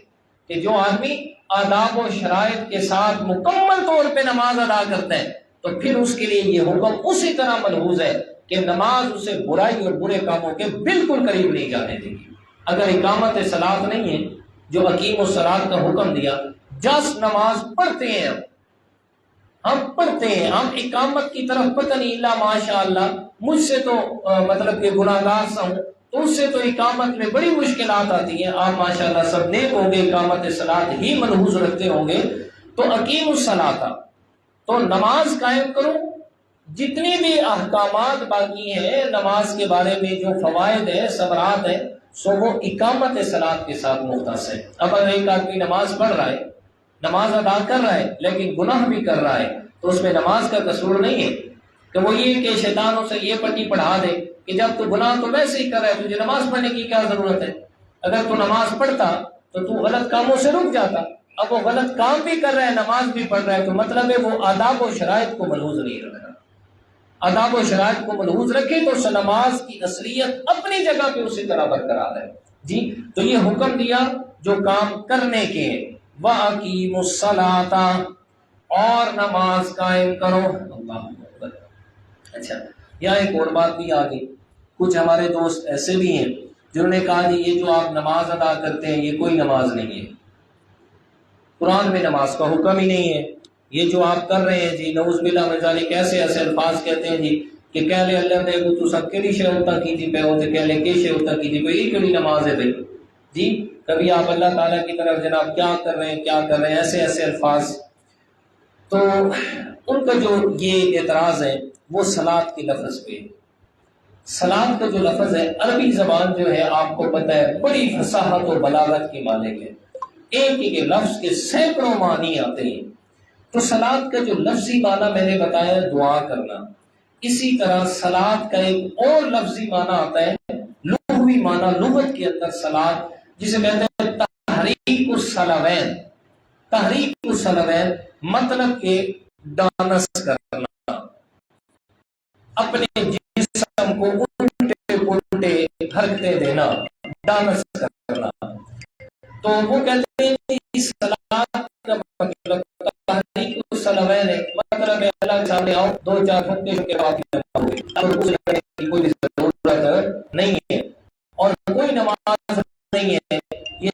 S1: کہ جو آدمی آداب و شرائط کے ساتھ مکمل طور پہ نماز ادا کرتا ہے تو پھر اس کے لیے یہ حکم اسی طرح ملحوظ ہے کہ نماز اسے برائی اور برے کاموں کے بالکل قریب نہیں جانے دے گی۔ اگر اقامت صلاۃ نہیں ہے، جو اقیم الصلاۃ کا حکم دیا، جس نماز پڑھتے ہیں ہم پڑھتے ہیں، ہم اقامت کی طرف پتہ نہیں، اللہ ماشاء اللہ مجھ سے تو مطلب کہ گناہ گار سا ہوں تو اس سے تو اقامت میں بڑی مشکلات آتی ہیں، آپ ماشاء اللہ سب نیک ہوں گے، اقامت صلاۃ ہی ملحوظ رکھتے ہوں گے، تو اقیم الصلاۃ، تو نماز قائم کرو۔ جتنی بھی احکامات باقی ہیں نماز کے بارے میں، جو فوائد ہیں، ثمرات ہیں، سو وہ اقامت صلاۃ کے ساتھ مختص ہے۔ اب اگر ایک آدمی نماز پڑھ رہا ہے، نماز ادا کر رہا ہے لیکن گناہ بھی کر رہا ہے تو اس میں نماز کا قصور نہیں ہے کہ وہ یہ کہ شیطانوں سے یہ پٹی پڑھا دے کہ جب تو گناہ تو ویسے ہی کر رہا ہے، تجھے نماز پڑھنے کی کیا ضرورت ہے؟ اگر تو نماز پڑھتا تو غلط کاموں سے رک جاتا، اب وہ غلط کام بھی کر رہا ہے، نماز بھی پڑھ رہا ہے، تو مطلب ہے وہ آداب و شرائط کو ملحوظ نہیں رکھ رہا۔ آداب و شرائط کو ملحوظ رکھے تو نماز کی اصلیت اپنی جگہ پہ اسی طرح برقرار ہے۔ جی تو یہ حکم دیا جو کام کرنے کے، وَأَقِيمُوا الصَّلَاةَ، اور نماز قائم کرو۔ اللہ اکبر۔ اچھا، یہاں ایک اور بات بھی آ گئی. کچھ ہمارے دوست ایسے بھی ہیں جنہوں نے کہا جی یہ جو آپ نماز ادا کرتے ہیں یہ کوئی نماز نہیں ہے، قرآن میں نماز کا حکم ہی نہیں ہے. یہ جو آپ کر رہے ہیں جی نعوذ باللہ من ذالک، ایسے ایسے الفاظ کہتے ہیں جی کہ کہہ لے اللہ نے وہ تو سب کیڑی شے ہوتا کی تھی پہ ہوتے کہہ لے کہ شے ہوتا کی تھی پہ یہ کیڑی نماز ہے بھائی جی. کبھی آپ اللہ تعالیٰ کی طرف جناب کیا کر رہے ہیں کیا کر رہے ہیں، ایسے ایسے الفاظ. تو ان کا جو یہ اعتراض ہے وہ صلاۃ کے لفظ پہ. صلاۃ کا جو لفظ ہے عربی زبان جو ہے آپ کو پتہ ہے بڑی فصاحت و بلاغت کی مالک ہے، ایک ایک لفظ کے سینکڑوں معنی آتے ہیں. تو صلاۃ کا جو لفظی معنی میں نے بتایا دعا کرنا، اسی طرح صلاۃ کا ایک اور لفظی معنی آتا ہے لغوی معنی لغت کے اندر صلاۃ، جسے کہتے ہیں تحریک الصلوین. تحریک الصلوین مطلب کہ ڈانس کرنا، اپنے جسم کو الٹے پلٹے حرکتیں دینا، ڈانس کرنا. تو وہ کہتے ہیں کہ صلاۃ کا مطلب تحریک الصلوین ہے، مطلب ہے اللہ کے سامنے آؤ دو چار گھنٹے کے بعد کوئی ضرورت نہیں ہے اور کوئی نماز نہیں ہے. یہ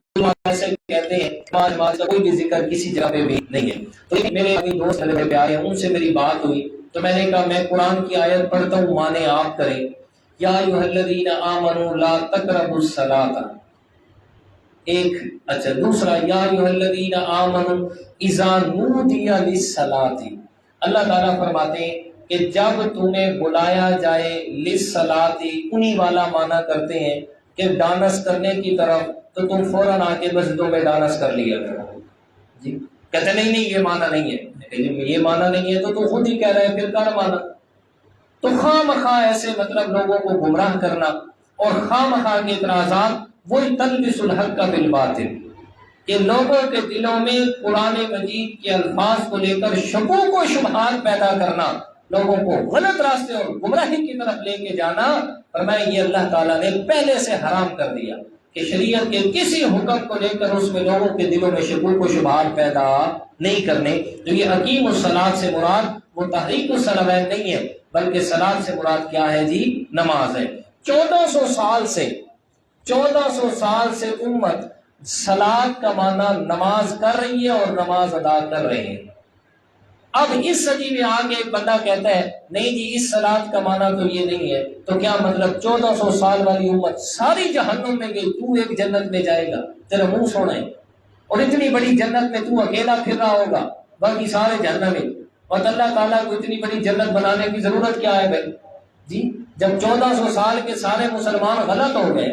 S1: ایسے کہتے ہیں نماز کا کوئی بھی ذکر کسی جگہ پہ بھی نہیں ہے. تو میرے ابھی دوست پہ آئے ان سے میری بات ہوئی تو میں نے کہا میں قرآن کی آیت پڑھتا ہوں مانے آپ کریں. یا ایھا الذین آمنوا لا تقربوا الصلاۃ، ایک اچھا دوسرا یا ایھا الذین آمنوا اذا نودی للصلاۃ. اللہ تعالیٰ فرماتے ہیں کہ جب تمہیں بلایا جائے للصلاۃ، انہی والا معنی کرتے ہیں کہ ڈانس کرنے کی طرف، تو تم فوراً آ کے مسجدوں میں ڈانس کر لیا کرو جی. کہتے نہیں نہیں یہ معنی نہیں ہے. یہ معنی نہیں ہے تو تم خود ہی کہہ رہے ہیں پھر کیا معنی. تو خواہ مخواہ ایسے مطلب لوگوں کو گمراہ کرنا اور خواہ مخواہ کے اعتراضات، وہی تلبس الحق بالباطل، کہ لوگوں کے دلوں میں قرآن مجید کے الفاظ کو لے کر شکوک و شبہات پیدا کرنا، لوگوں کو غلط راستے اور گمراہی کی طرف لے کے جانا. فرمایا یہ اللہ تعالیٰ نے پہلے سے حرام کر دیا کہ شریعت کے کسی حکم کو لے کر اس میں لوگوں کے دلوں میں شکوک و شبہات پیدا نہیں کرنے. تو یہ اقیم الصلاۃ سے مراد وہ تحریک الصلوین نہیں ہے، بلکہ صلاۃ سے مراد کیا ہے جی؟ نماز ہے. 1400 سال سے امت صلاۃ کا معنی نماز کر رہی ہے اور نماز ادا کر رہے ہیں. اب اس صدی میں آگے ایک بندہ کہتا ہے نہیں جی اس صلاۃ کا معنی تو یہ نہیں ہے، تو کیا مطلب 1400 سال والی امت ساری جہنم میں گئی، تو ایک جنت میں جائے گا؟ تیرا منہ سونا ہے. اور اتنی بڑی جنت میں تو اکیلا پھر رہا ہوگا، باقی سارے جہنم میں. اور اللہ تعالیٰ کو اتنی بڑی جنت بنانے کی ضرورت کیا ہے بھائی جی؟ جب 1400 سال کے سارے مسلمان غلط ہو گئے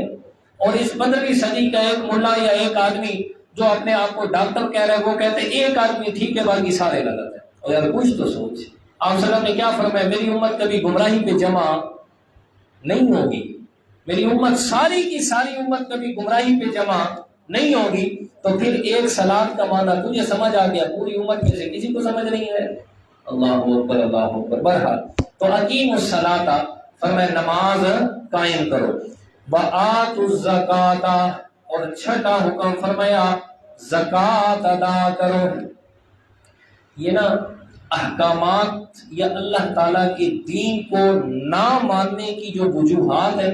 S1: اور اس 15ویں صدی کا ایک ملا یا ایک آدمی جو اپنے آپ کو ڈاکٹر کہہ رہے ہیں وہ کہتے ہیں ایک آدمی ٹھیک ہے باقی سارے غلط ہیں. اور یار کچھ تو سوچ. آپ صلی اللہ علیہ وسلم نے کیا فرمایا؟ میری امت کبھی گمراہی پہ جمع نہیں ہوگی، میری امت ساری کی ساری امت کبھی گمراہی پہ جمع نہیں ہوگی. تو پھر ایک صلاۃ کا معنی تجھے سمجھ آ گیا، پوری امت میں سے کسی کو سمجھ نہیں ہے. اللہ اکبر اللہ اکبر. بہرحال تو اقیم الصلاۃ فرمایا نماز قائم کرو. وآتوا الزکاۃ، اور چھٹا حکم فرمایا زکوٰۃ ادا کرو. یہ نا احکامات یا اللہ تعالیٰ کے دین کو نہ ماننے کی جو وجوہات ہیں،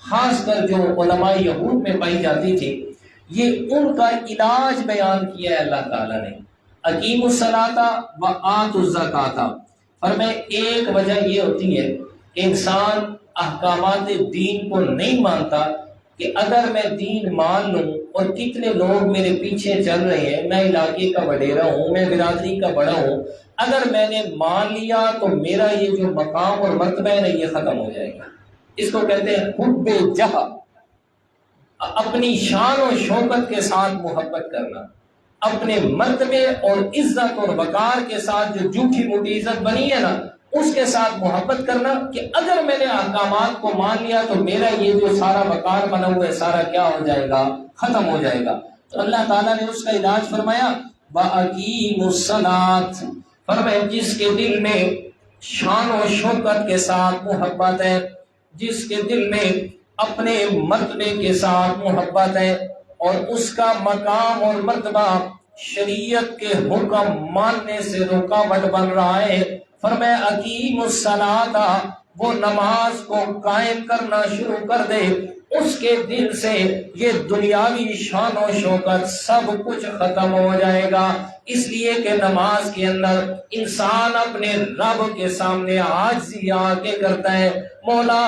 S1: خاص کر جو علماء یہود میں پائی جاتی تھی، یہ ان کا علاج بیان کیا ہے اللہ تعالیٰ نے. اقیم الصلاۃ وآتوا الزکاۃ. فرمایا ایک وجہ یہ ہوتی ہے کہ انسان احکامات دین کو نہیں مانتا کہ اگر میں دین مان لوں اور کتنے لوگ میرے پیچھے چل رہے ہیں، میں علاقے کا وڈیرا ہوں، میں برادری کا بڑا ہوں، اگر میں نے مان لیا تو میرا یہ جو مقام اور مرتبہ ہے یہ ختم ہو جائے گا. اس کو کہتے ہیں حب جہ، اپنی شان و شوکت کے ساتھ محبت کرنا، اپنے مرتبے اور عزت اور وقار کے ساتھ جو جھوٹی موٹی عزت بنی ہے نا اس کے ساتھ محبت کرنا، کہ اگر میں نے احکامات کو مان لیا تو میرا یہ جو سارا وقار بنا ہوا ہے سارا کیا ہو جائے گا؟ ختم ہو جائے گا. تو اللہ تعالیٰ نے اس کا علاج فرمایا وَأَقِيمُوا الصَّلَاةَ. فرمایا جس کے دل میں شان و شوکت کے ساتھ محبت ہے، جس کے دل میں اپنے مرتبے کے ساتھ محبت ہے اور اس کا مقام اور مرتبہ شریعت کے حکم ماننے سے رکاوٹ بن رہا ہے، فرمایا اقیم الصلاۃ، وہ نماز کو قائم کرنا شروع کر دے، اس کے دل سے یہ دنیاوی شان و شوکت سب کچھ ختم ہو جائے گا۔ اس لیے کہ نماز کے اندر انسان اپنے رب کے سامنے عاجزی آ کے کرتا ہے، مولا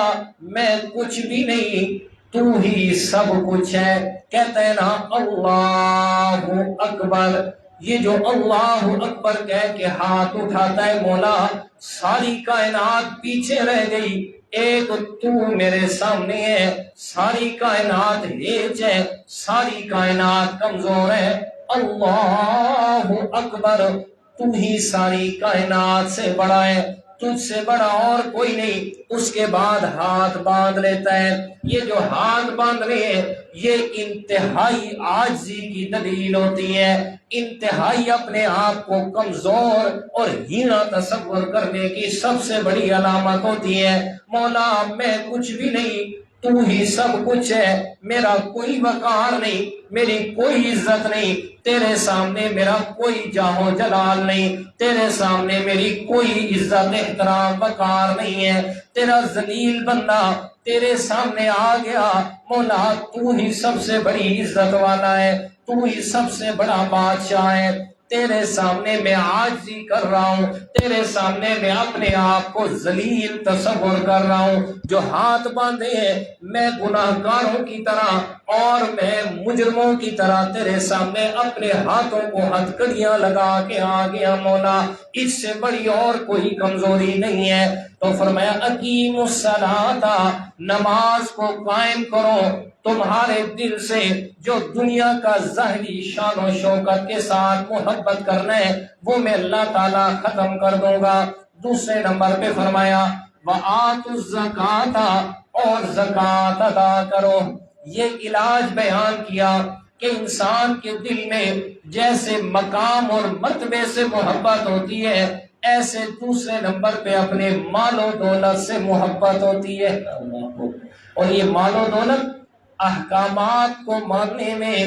S1: میں کچھ بھی نہیں، تو ہی سب کچھ ہے۔ کہتا ہے نا اللہ اکبر، یہ جو اللہ اکبر کہہ کے ہاتھ اٹھاتا ہے، مولا ساری کائنات پیچھے رہ گئی، ایک تو میرے سامنے ہے، ساری کائنات ہیچ ہے، ساری کائنات کمزور ہے، اللہ اکبر، تو ہی ساری کائنات سے بڑا ہے، تجھ سے بڑا اور کوئی نہیں۔ اس کے بعد ہاتھ باندھ لیتا ہے۔ یہ جو ہاتھ باندھنے ہیں یہ انتہائی عاجزی کی دلیل ہوتی ہے، انتہائی اپنے آپ کو کمزور اور ہینا تصور کرنے کی سب سے بڑی علامت ہوتی ہے۔ مولا میں کچھ بھی نہیں، تو ہی سب کچھ ہے، میرا کوئی وقار نہیں، میری کوئی عزت نہیں، تیرے سامنے میرا کوئی جاہ و جلال نہیں، تیرے سامنے میری کوئی عزت احترام وقار نہیں ہے، تیرا ذلیل بندہ تیرے سامنے آ گیا، مولا تو ہی سب سے بڑی عزت والا ہے، تو ہی سب سے بڑا بادشاہ ہے، تیرے سامنے میں عاجزی کر رہا ہوں، تیرے سامنے میں اپنے آپ کو ذلیل تصور کر رہا ہوں۔ جو ہاتھ باندھے ہیں میں گناہ گاروں کی طرح اور میں مجرموں کی طرح تیرے سامنے اپنے ہاتھوں کو ہتھکڑیاں لگا کے آ گیا، مولا اس سے بڑی اور کوئی کمزوری نہیں ہے۔ تو فرمایا اقیم الصلاۃ، نماز کو قائم کرو، تمہارے دل سے جو دنیا کا ظاہری شان و شوکت کے ساتھ محبت کرنا ہے وہ میں اللہ تعالیٰ ختم کر دوں گا۔ دوسرے نمبر پہ فرمایا وَآتُوا الزَّکَاةَ، اور زکوٰۃ ادا کرو۔ یہ علاج بیان کیا کہ انسان کے دل میں جیسے مقام اور مرتبے سے محبت ہوتی ہے، ایسے دوسرے نمبر پہ اپنے مال و دولت سے محبت ہوتی ہے۔ اور یہ مال و دولت احکامات کو ماننے میں،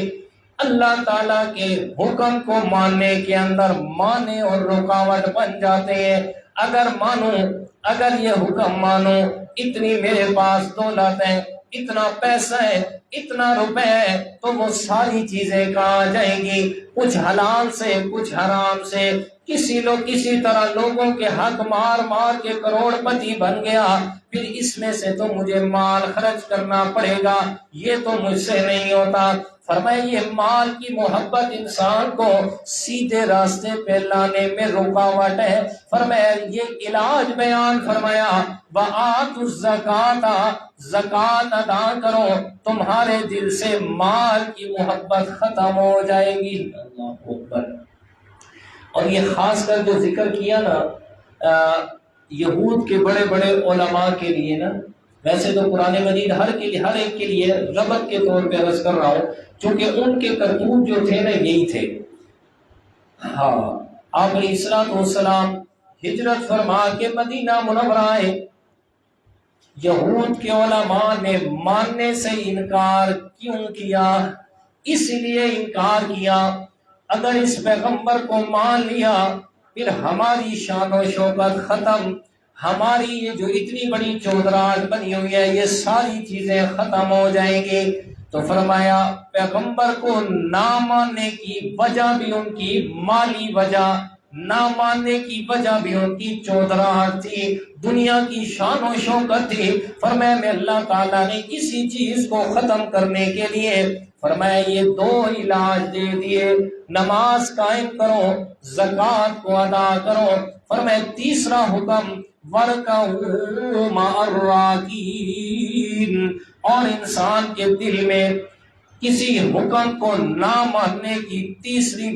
S1: اللہ تعالیٰ کے حکم کو ماننے کے اندر مانے اور رکاوٹ بن جاتے ہیں۔ اگر مانو، اگر یہ حکم مانو، اتنی میرے پاس دولت ہے، اتنا پیسہ ہے، اتنا روپے ہے، تو وہ ساری چیزیں کہاں جائیں گی؟ کچھ حلال سے، کچھ حرام سے، کسی طرح لوگوں کے حق مار مار کے کروڑ پتی بن گیا، پھر اس میں سے تو مجھے مال خرچ کرنا پڑے گا، یہ تو مجھ سے نہیں ہوتا۔ فرمایا یہ مال کی محبت انسان کو سیدھے راستے پہ لانے میں رکاوٹ ہے۔ فرمایا یہ علاج بیان فرمایا وَآتُوا الزَّکَاةَ، زکوٰۃ ادا کرو، تمہارے دل سے مال کی محبت ختم ہو جائے گی۔ اللہ اکبر۔ اور یہ خاص کر جو ذکر کیا نا یہود کے بڑے بڑے علماء کے لیے نا، ویسے تو قرآن مجید ہر ایک کے لیے ربط کے طور پہ عرض کر رہا ہوں، چونکہ ان کے کرتوت جو تھے نا یہی تھے۔ ہاں آپ علیہ الصلوۃ والسلام ہجرت فرما کے مدینہ منورہ آئے، یہود کے علماء نے ماننے سے انکار کیوں کیا؟ اس لیے انکار کیا اگر اس پیغمبر کو مان لیا پھر ہماری شان و شوکت ختم، ہماری یہ جو اتنی بڑی چودراہٹ بنی ہوئی ہے یہ ساری چیزیں ختم ہو جائیں گی۔ تو فرمایا پیغمبر کو نہ ماننے کی وجہ بھی ان کی مالی وجہ، نہ ماننے کی وجہ بھی ان کی چودراہٹ تھی، دنیا کی شان و شوکت تھی۔ فرمایا میں اللہ تعالیٰ نے اسی چیز کو ختم کرنے کے لیے فرمایا یہ دو علاج دے دیے، نماز قائم کرو، زکوٰۃ کو ادا کرو۔ فرمایا تیسرا حکم وَارْكَعُوا مَعَ الرَّاكِعِينَ، اور انسان کے دل میں کسی حکم کو نہ ماننے کی تیسری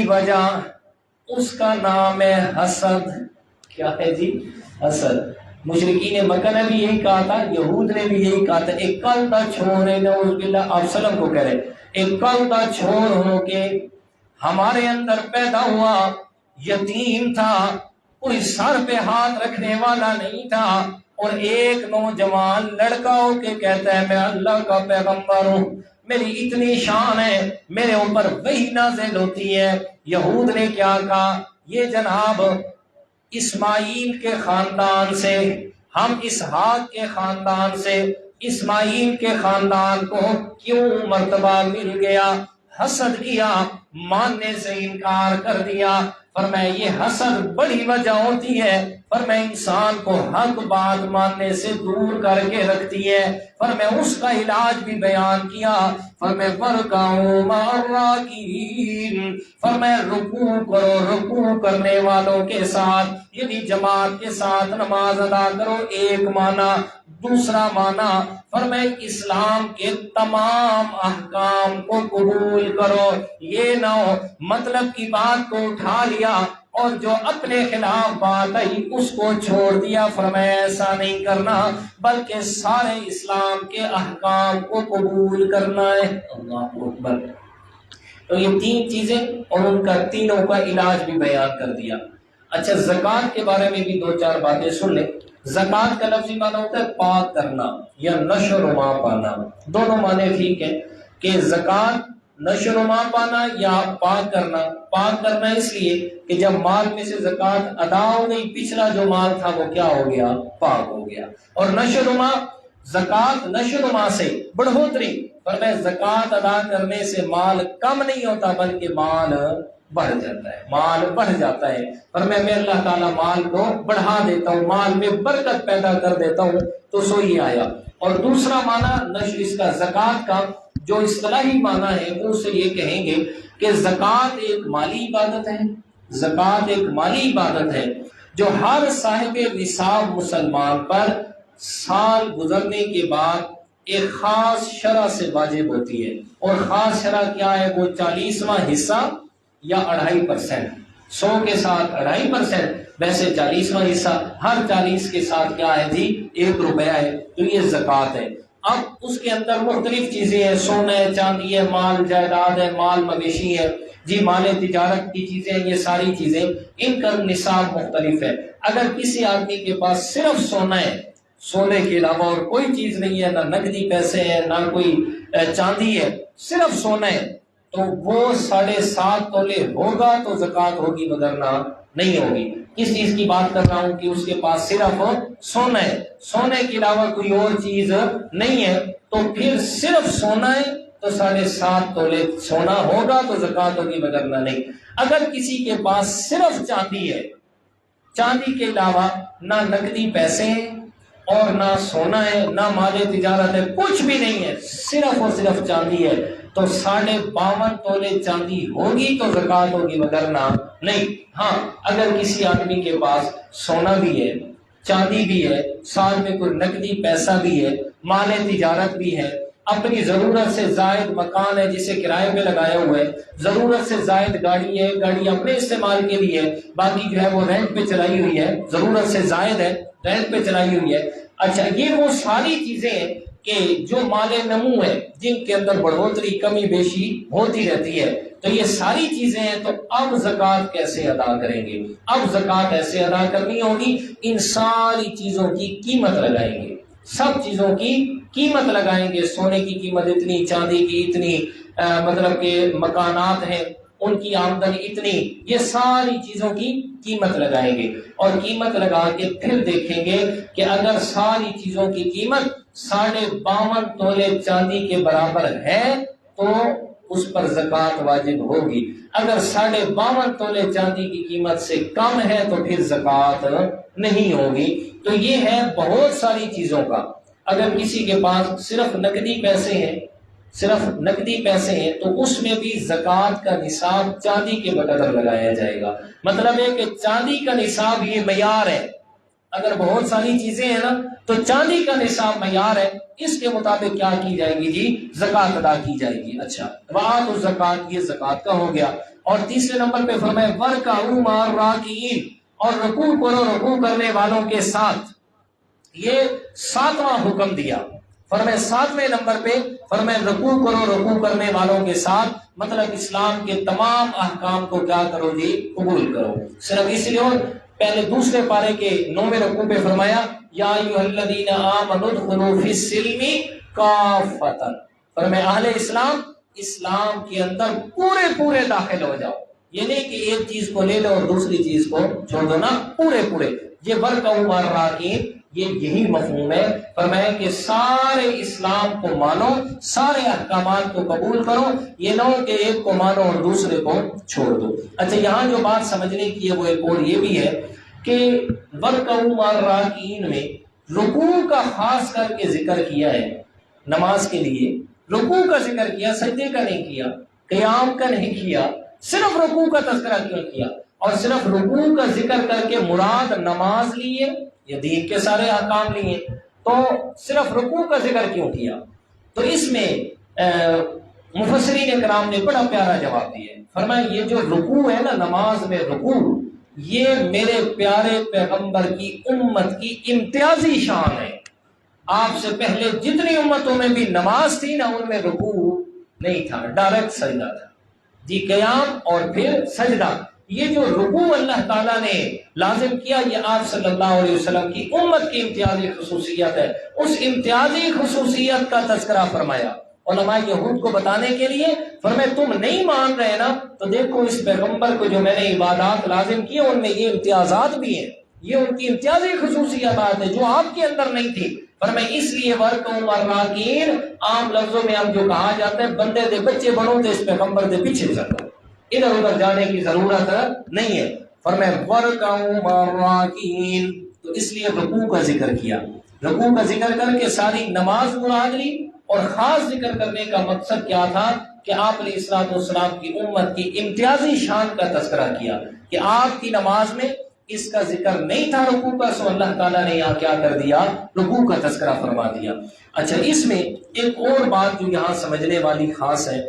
S1: وجہ اس کا نام ہے حسد۔ کیا ہے جی؟ حسد۔ مشرکین مکہ نے بھی یہی کہا تھا، یہود نے بھی یہی کہا تھا، ایک کل کا چھوڑ ہے، نعوذ باللہ آپ سلم کو کہہ رہے ایک کل کا چھوڑ ہو کے ہمارے اندر پیدا ہوا، یتیم تھا، کوئی سر پہ ہاتھ رکھنے والا نہیں تھا، اور ایک نوجوان لڑکا ہو کے کہتا ہے میں اللہ کا پیغمبر ہوں، میری اتنی شان ہے، میرے اوپر وحی نازل ہوتی ہے۔ یہود نے کیا کہا؟ یہ جناب اسماعیل کے خاندان سے، ہم اسحاق کے خاندان سے، اسماعیل کے خاندان کو کیوں مرتبہ مل گیا؟ حسد کیا، ماننے سے انکار کر دیا۔ فرمایا یہ حسد بڑی وجہ ہوتی ہے، فرمایا انسان کو حق بات ماننے سے دور کر کے رکھتی ہے۔ فرمایا اس کا علاج بھی بیان کیا، فرمایا وَارْكَعُوا مَعَ الرَّاكِعِينَ، فرمایا رکوع کرو رکوع کرنے والوں کے ساتھ، یعنی جماعت کے ساتھ نماز ادا کرو، ایک معنی۔ دوسرا معنی فرمایا اسلام کے تمام احکام کو قبول کرو، یہ نہ ہو مطلب کی بات کو اٹھا لیا اور جو اپنے خلاف بات آئی اس کو چھوڑ دیا۔ فرمایا ایسا نہیں کرنا، بلکہ سارے اسلام کے احکام کو قبول کرنا ہے۔ اللہ اکبر۔ تو یہ تین چیزیں اور ان کا تینوں کا علاج بھی بیان کر دیا۔ اچھا زکوٰۃ کے بارے میں بھی دو چار باتیں سن لیں۔ زکوٰۃ کا لفظی معنی ہوتا ہے پاک کرنا یا نشو و نما پانا، دونوں معنی ٹھیک ہے کہ زکوٰۃ نشو و نما پانا یا پاک کرنا۔ پاک کرنا اس لیے کہ جب مال میں سے زکوٰۃ ادا ہو گئی، پچھلا جو مال تھا وہ کیا ہو گیا؟ پاک ہو گیا۔ اور نشو و نما، زکوٰۃ نشو و نما سے بڑھوتری، فرمایا زکوٰۃ ادا کرنے سے مال کم نہیں ہوتا بلکہ مال بڑھ جاتا ہے، مال بڑھ جاتا ہے۔ فرمایا میں اللہ تعالیٰ مال کو بڑھا دیتا ہوں، مال میں برکت پیدا کر دیتا ہوں، تو سو یہ آیا۔ اور دوسرا معنی اس کا زکوٰۃ کا جو اصطلاحی معنی ہے وہ سے یہ کہیں گے کہ زکوٰۃ ایک مالی عبادت ہے، زکوٰۃ ایک مالی عبادت ہے جو ہر صاحب نصاب مسلمان پر سال گزرنے کے بعد ایک خاص شرح سے واجب ہوتی ہے۔ اور خاص شرح کیا ہے؟ وہ 40واں حصہ یا 2.5%، 100 کے ساتھ 2.5%، ویسے 40واں حصہ، ہر 40 کے ساتھ کیا ہے جی؟ 1 روپیہ ہے، تو یہ زکوٰۃ ہے۔ اب اس کے اندر مختلف چیزیں ہیں، سونا ہے، چاندی ہے، مال جائیداد ہے، مال مویشی ہے، جی مال تجارت کی چیزیں، یہ ساری چیزیں ان کا نصاب مختلف ہے۔ اگر کسی آدمی کے پاس صرف سونا ہے، سونے کے علاوہ اور کوئی چیز نہیں ہے، نہ نقدی پیسے ہیں، نہ کوئی چاندی ہے، صرف سونا ہے، تو وہ 7.5 تولے ہوگا تو زکوٰۃ ہوگی، وگرنہ نہیں ہوگی۔ کس چیز کی بات کر رہا ہوں کہ اس کے پاس صرف سونا ہے، سونے کے علاوہ کوئی اور چیز نہیں ہے، تو پھر صرف سونا ہے تو 7.5 تولے سونا ہوگا تو زکوٰۃ ہوگی، وگرنہ نہیں۔ اگر کسی کے پاس صرف چاندی ہے، چاندی کے علاوہ نہ نقدی پیسے ہیں اور نہ سونا ہے، نہ مال تجارت ہے، کچھ بھی نہیں ہے، صرف اور صرف چاندی ہے، تو 52.5 تولے چاندی ہوگی تو زکوٰۃ ہوگی، وگرنہ نہیں۔ ہاں اگر کسی آدمی کے پاس سونا بھی ہے، چاندی بھی ہے، ساتھ میں کوئی نقدی پیسہ بھی ہے، مال تجارت بھی ہے، اپنی ضرورت سے زائد مکان ہے جسے کرائے پہ لگایا ہوا ہے، ضرورت سے زائد گاڑی ہے، گاڑی اپنے استعمال کے لیے ہے، باقی جو ہے وہ رینٹ پہ چلائی ہوئی ہے، ضرورت سے زائد ہے، رینٹ پہ چلائی ہوئی ہے۔ اچھا یہ وہ ساری چیزیں ہیں کہ جو مال نمو ہے، جن کے اندر بڑھوتری کمی بیشی ہوتی رہتی ہے، تو یہ ساری چیزیں ہیں۔ تو اب زکوٰۃ کیسے ادا کریں گے؟ اب زکوٰۃ ایسے ادا کرنی ہوگی، ان ساری چیزوں کی قیمت لگائیں گے، سب چیزوں کی قیمت لگائیں گے۔ سونے کی قیمت اتنی، چاندی کی اتنی، مطلب کہ مکانات ہیں ان کی آمدنی اتنی، یہ ساری چیزوں کی قیمت لگائیں گے، اور قیمت لگا کے پھر دیکھیں گے کہ اگر ساری چیزوں کی قیمت 52.5 تولے چاندی کے برابر ہے تو اس پر زکوٰۃ واجب ہوگی، اگر 52.5 تولے چاندی کی قیمت سے کم ہے تو پھر زکوٰۃ نہیں ہوگی۔ تو یہ ہے بہت ساری چیزوں کا۔ اگر کسی کے پاس صرف نقدی پیسے ہیں، صرف نقدی پیسے ہیں، تو اس میں بھی زکوٰۃ کا نصاب چاندی کے بقدر لگایا جائے گا۔ مطلب ہے کہ چاندی کا نصاب یہ معیار ہے، اگر بہت ساری چیزیں ہیں نا تو چاندی کا نصاب معیار ہے، اس کے مطابق کیا کی جائے گی جی؟ زکوٰۃ ادا کی جائے گی۔ اچھا وآتوا الزکوٰۃ، یہ زکوٰۃ کا ہو گیا۔ اور تیسرے نمبر پہ فرمایا وارکعوا مع الراکعین، اور رکوع کرو رکوع کرنے والوں کے ساتھ، یہ 7واں حکم دیا۔ فرمایا 7ویں نمبر پہ فرمایا رکوع کرو رکوع کرنے والوں کے ساتھ، مطلب اسلام کے تمام احکام کو کیا کرو جی؟ قبول کرو۔ صرف اس لیے، اور پہلے دوسرے پارے کے 9ویں رکوع پہ فرمایا یا ایھا الذین آمنوا ادخلوا فی السلم کافۃ، فرمایا اہل اسلام، اسلام کے اندر پورے داخل ہو جاؤ، یہ نہیں کہ ایک چیز کو لے لو اور دوسری چیز کو چھوڑ دو نا، پورے پورے یہ ورکعوا مع الراکعین، یہی مفہوم ہے۔ فرمایا کہ سارے اسلام کو مانو، سارے احکامات کو قبول کرو، یہ نہ ہو کہ ایک کو مانو اور دوسرے کو چھوڑ دو۔ اچھا یہاں جو بات سمجھنے کی ہے وہ ایک اور یہ بھی ہے کہ ورکعوا مع الراکعین میں رکوع کا خاص کر کے ذکر کیا ہے۔ نماز کے لیے رکوع کا ذکر کیا، سجدے کا نہیں کیا، قیام کا نہیں کیا، صرف رکوع کا تذکرہ کیوں کیا؟ اور صرف رکوع کا ذکر کر کے مراد نماز لیے یا دین کے سارے احکام لیے؟ تو صرف رکوع کا ذکر کیوں کیا؟ تو اس میں مفسرین کرام نے بڑا پیارا جواب دیا ہے۔ فرمایا یہ جو رکوع ہے نا، نماز میں رکوع، یہ میرے پیارے پیغمبر کی امت کی امتیازی شان ہے۔ آپ سے پہلے جتنی امتوں میں بھی نماز تھی نا، ان میں رکوع نہیں تھا، ڈائریکٹ سجدہ تھا۔ جی قیام اور پھر سجدہ، یہ جو رکوع اللہ تعالیٰ نے لازم کیا، یہ آپ صلی اللہ علیہ وسلم کی امت کی امتیازی خصوصیت ہے۔ اس امتیازی خصوصیت کا تذکرہ فرمایا علماء یہود کو بتانے کے لیے۔ فرمایا تم نہیں مان رہے نا، تو دیکھو اس پیغمبر کو جو میں نے عبادات لازم کی ان میں یہ امتیازات بھی ہیں، یہ ان کی امتیازی خصوصیات ہیں جو آپ کے اندر نہیں تھی۔ فرمایا اس لیے ورکعوا مع الراکعین عام لفظوں میں ہم جو کہا جاتا ہے، بندے دے بچے بنو تے اس پیغمبر دے پیچھے چلو، ادھر ادھر جانے کی ضرورت نہیں ہے۔ فرمایا ورکعوا مع الراکعین، تو اس لیے رکوع کا ذکر کیا، رکوع کا ذکر کر کے ساری نماز مراد لی، اور خاص ذکر کرنے کا مقصد کیا تھا کہ آپ علیہ الصلوۃ والسلام کی امت کی امتیازی شان کا تذکرہ کیا کہ آپ کی نماز میں اس کا ذکر نہیں تھا رکوع کا، سو اللہ تعالیٰ نے یہاں کیا کر دیا، رکوع کا تذکرہ فرما دیا۔ اچھا اس میں ایک اور بات جو یہاں سمجھنے والی خاص ہے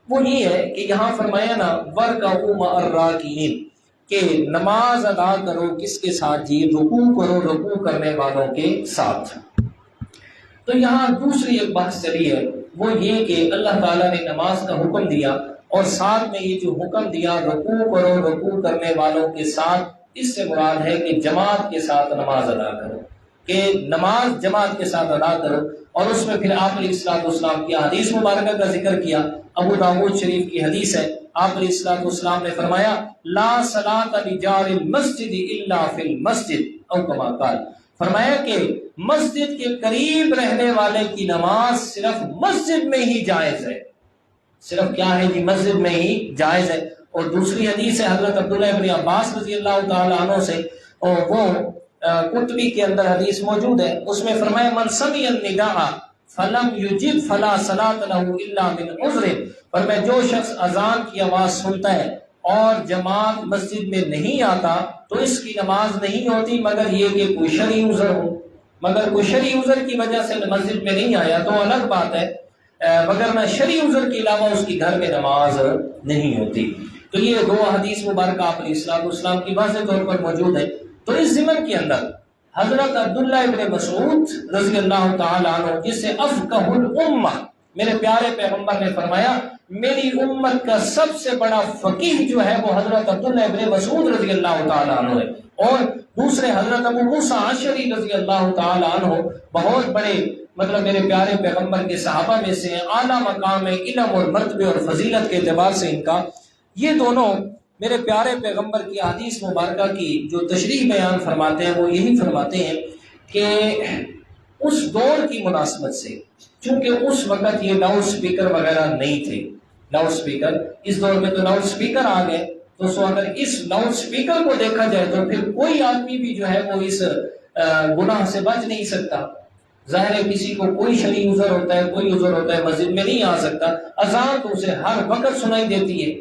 S1: وہ یہ ہے کہ یہاں فرمایا نا ورکعوا مع الراکعین، کہ نماز ادا کرو کس کے ساتھ جی؟ رکوع کرو رکوع کرنے والوں کے ساتھ۔ تو یہاں دوسری ایک بحث چلی ہے، وہ یہ کہ اللہ تعالیٰ نے نماز کا حکم دیا اور ساتھ میں یہ جو حکم دیا رکوع کرو رکوع کرنے والوں کے ساتھ، اس سے مراد ہے کہ جماعت کے ساتھ نماز ادا کرو، کہ نماز جماعت کے ساتھ ادا کرو۔ اور اس میں پھر آپ علیہ الصلوۃ والسلام کی حدیث مبارکہ کا ذکر کیا، ابو داؤد شریف کی حدیث ہے، آپ علیہ الصلوۃ والسلام نے فرمایا لا صلاۃ لجار المسجد الا فی المسجد او کما قال، فرمایا کہ مسجد کے قریب رہنے والے کی نماز صرف مسجد میں ہی جائز ہے، صرف کیا ہے جی؟ مسجد میں ہی جائز ہے۔ اور دوسری حدیث ہے حضرت عبداللہ ابن عباس رضی اللہ تعالی عنہ سے، اور وہ قرطبی کے اندر حدیث موجود ہے، اس میں فرمایا من سمع النداء فلم یجب فلا صلاۃ له الا من عذر، فرمایا جو شخص اذان کی آواز سنتا ہے اور جماعت مسجد میں نہیں آتا تو اس کی نماز نہیں ہوتی مگر یہ کہ کوئی شرعی عذر ہو، مگر کوئی شرعی عذر کی وجہ سے مسجد میں نہیں آیا تو الگ بات ہے، وگرنہ شرعی عذر کے علاوہ اس کی گھر میں نماز نہیں ہوتی۔ تو یہ دو حدیث مبارکہ آپ علیہ الصلوۃ والسلام کی واضح طور پر موجود ہے۔ تو اس ضمن کے اندر حضرت عبداللہ ابن مسعود رضی اللہ تعالی عنہ، جس سے افقہ الامہ، میرے پیارے پیغمبر نے فرمایا میری امت کا سب سے بڑا فقیہ جو ہے وہ حضرت عبداللہ ابن مسعود رضی اللہ تعالی عنہ ہے، اور دوسرے حضرت ابو موسیٰ اشعری رضی اللہ تعالی عنہ بہت بڑے میرے پیارے پیغمبر کے صحابہ میں سے اعلیٰ مقام علم اور مرتبے اور فضیلت کے اعتبار سے ان کا، یہ دونوں میرے پیارے پیغمبر کی حدیث مبارکہ کی جو تشریح بیان فرماتے ہیں وہ یہی فرماتے ہیں کہ اس دور کی مناسبت سے، چونکہ اس وقت یہ لاؤڈ سپیکر وغیرہ نہیں تھے، لاؤڈ سپیکر اس دور میں تو لاؤڈ سپیکر آ گئے، تو سو اگر اس لاؤڈ سپیکر کو دیکھا جائے تو پھر کوئی آدمی بھی جو ہے وہ اس گناہ سے بچ نہیں سکتا۔ ظاہر ہے کسی کو کوئی شرعی عذر ہوتا ہے، کوئی عذر ہوتا ہے، مسجد میں نہیں آ سکتا، اذان تو اسے ہر وقت سنائی دیتی ہے،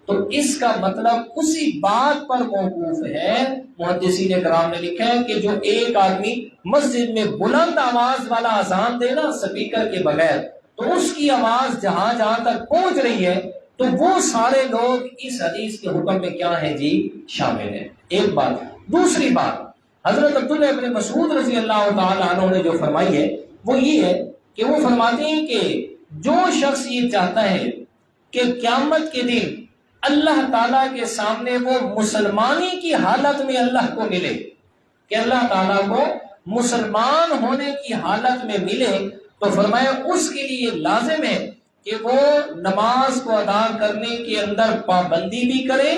S1: تو اس کا مطلب اسی بات پر موقوف ہے۔ محدثین کرام نے لکھا ہے کہ جو ایک آدمی مسجد میں بلند آواز والا اذان دے نا سپیکر کے بغیر، تو اس کی آواز جہاں جہاں تک پہنچ رہی ہے تو وہ سارے لوگ اس حدیث کے حکم میں کیا ہیں جی؟ شامل ہیں۔ ایک بات۔ دوسری بات، حضرت عبداللہ ابن مسعود رضی اللہ تعالی عنہ نے جو فرمائی ہے وہ یہ ہے کہ وہ فرماتے ہیں کہ جو شخص یہ چاہتا ہے کہ قیامت کے دن اللہ تعالیٰ کے سامنے وہ مسلمانی کی حالت میں اللہ کو ملے، کہ اللہ تعالیٰ کو مسلمان ہونے کی حالت میں ملے، تو فرمایا اس کے لیے لازم ہے کہ وہ نماز کو ادا کرنے کے اندر پابندی بھی کرے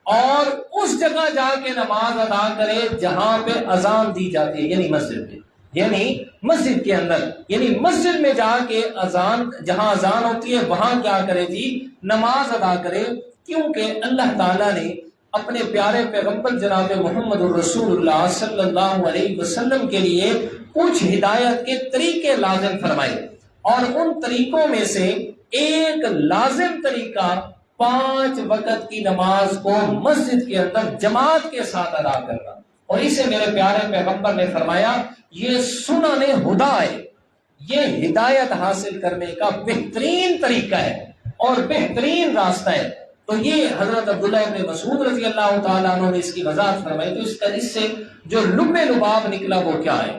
S1: اور اس جگہ جا کے نماز ادا کرے جہاں پہ اذان دی جاتی ہے، یعنی مسجد میں، یعنی مسجد کے اندر، یعنی مسجد میں جا کے اذان، جہاں اذان ہوتی ہے وہاں کیا کرے جی، نماز ادا کرے۔ کیونکہ اللہ تعالیٰ نے اپنے پیارے پیغمبر جناب محمد الرسول اللہ صلی اللہ علیہ وسلم کے لیے کچھ ہدایت کے طریقے لازم فرمائے، اور ان طریقوں میں سے ایک لازم طریقہ 5 وقت کی نماز کو مسجد کے اندر جماعت کے ساتھ ادا کرنا، اور اسے میرے پیارے پیغمبر نے فرمایا یہ سنن ہدا ہے، یہ ہدایت حاصل کرنے کا بہترین طریقہ ہے اور بہترین راستہ ہے۔ تو یہ حضرت عبداللہ ابن مسعود رضی اللہ تعالیٰ عنہ نے اس کی وضاحت فرمائی۔ تو اس سے جو لب لباب نکلا وہ کیا ہے؟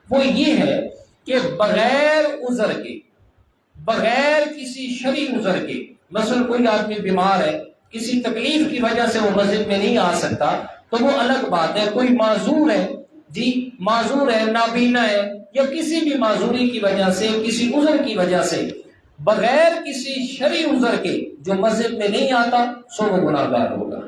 S1: وہ یہ ہے کہ بغیر عذر کے، بغیر کسی شرعی عذر کے، مثلا کوئی آدمی بیمار ہے، کسی تکلیف کی وجہ سے وہ مسجد میں نہیں آ سکتا تو وہ الگ بات ہے۔ کوئی معذور ہے، جی معذور ہے، نابینا ہے، یا کسی بھی معذوری کی وجہ سے، کسی عذر کی وجہ سے بغیر کسی شرعی عذر کے جو مسجد میں نہیں آتا سو وہ گناہ گار ہوگا۔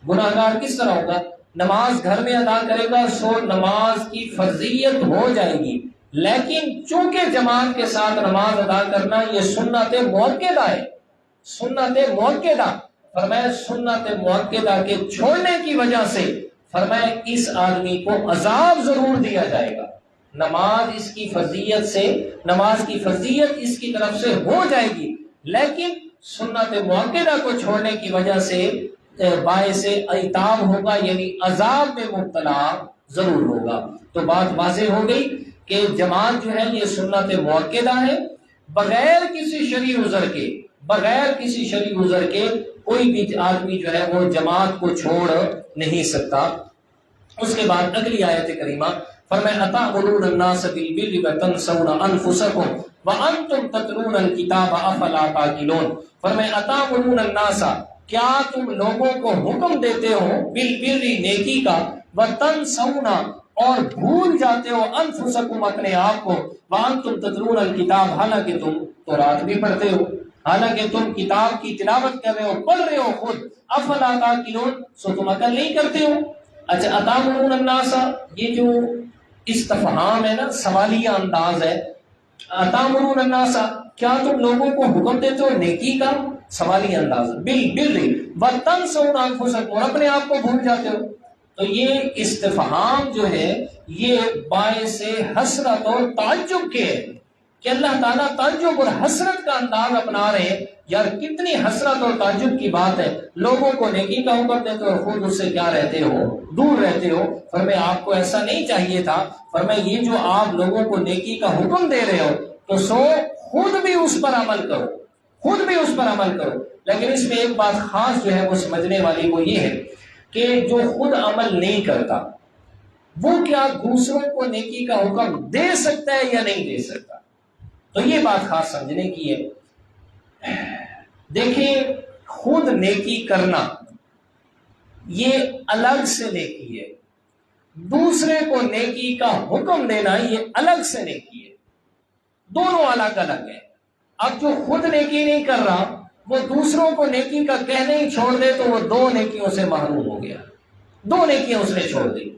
S1: گناہ گار کس طرح ہوگا؟ نماز گھر میں ادا کرے گا سو نماز کی فرضیت ہو جائے گی، لیکن چونکہ جماعت کے ساتھ نماز ادا کرنا یہ سنت مؤکدہ ہے، سنت مؤکدہ، فرمایا سنت مؤکدہ کے چھوڑنے کی وجہ سے فرمایا اس آدمی کو عذاب ضرور دیا جائے گا۔ نماز اس کی فرضیت سے، نماز کی فرضیت اس کی طرف سے ہو جائے گی، لیکن سنت مؤکدہ کو چھوڑنے کی وجہ سے باعث عتاب ہوگا، یعنی عذاب میں مبتلا ضرور ہوگا۔ تو بات واضح ہو گئی کہ جماعت جو ہے یہ سنت مؤکدہ ہے، بغیر کسی شرعی عذر کے، بغیر کسی شرعی عذر کے کوئی بھی آدمی جو ہے وہ جماعت کو چھوڑ نہیں سکتا۔ اس کے بعد اگلی آیت کریمہ فرمایا اتأمرون الناس بالبر وتنسون انفسکم وانتم تتلون الکتاب افلا تعقلون۔ فرمایا اتأمرون الناس، کیا تم لوگوں کو حکم دیتے ہو بالبر نیکی کا، وتنسون اور بھول جاتے ہو انفسکم اپنے آپ کو، وانتم تتلون الکتاب حالانکہ تم تورات بھی پڑھتے ہو، حالانکہ تم کتاب کی تلاوت کر رہے ہو، پڑھ رہے ہو خود، افلا تعقلون سو تم عقل نہیں کرتے ہو۔ اچھا اتأمرون الناس یہ جو استفہام ہے نا، سوالیہ انداز ہے، اتأمرون الناس کیا تم لوگوں کو حکم دیتے ہو نیکی کا، سوالیہ انداز، بالبر وتنسون انفسکم اور اپنے آپ کو بھول جاتے ہو۔ تو یہ استفہام جو ہے یہ باعث حسرت اور تعجب کے ہے کہ اللہ تعالیٰ تعجب اور حسرت کا انداز اپنا رہے ہیں۔ یار کتنی حسرت اور تعجب کی بات ہے، لوگوں کو نیکی کا حکم دیتے ہو اور خود اس سے کیا رہتے ہو، دور رہتے ہو۔ فرمایا آپ کو ایسا نہیں چاہیے تھا، فرمایا یہ جو آپ لوگوں کو نیکی کا حکم دے رہے ہو تو سو خود بھی اس پر عمل کرو، خود بھی اس پر عمل کرو۔ لیکن اس میں ایک بات خاص جو ہے وہ سمجھنے والی وہ یہ ہے کہ جو خود عمل نہیں کرتا وہ کیا دوسروں کو نیکی کا حکم دے سکتا ہے یا نہیں دے سکتا؟ تو یہ بات خاص سمجھنے کی ہے۔ دیکھیں خود نیکی کرنا یہ الگ سے نیکی ہے، دوسرے کو نیکی کا حکم دینا یہ الگ سے نیکی ہے، دونوں الگ الگ ہیں۔ اب جو خود نیکی نہیں کر رہا وہ دوسروں کو نیکی کا کہنے ہی چھوڑ دے تو وہ 2 نیکیوں سے محروم ہو گیا، 2 نیکیاں اس نے چھوڑ دی۔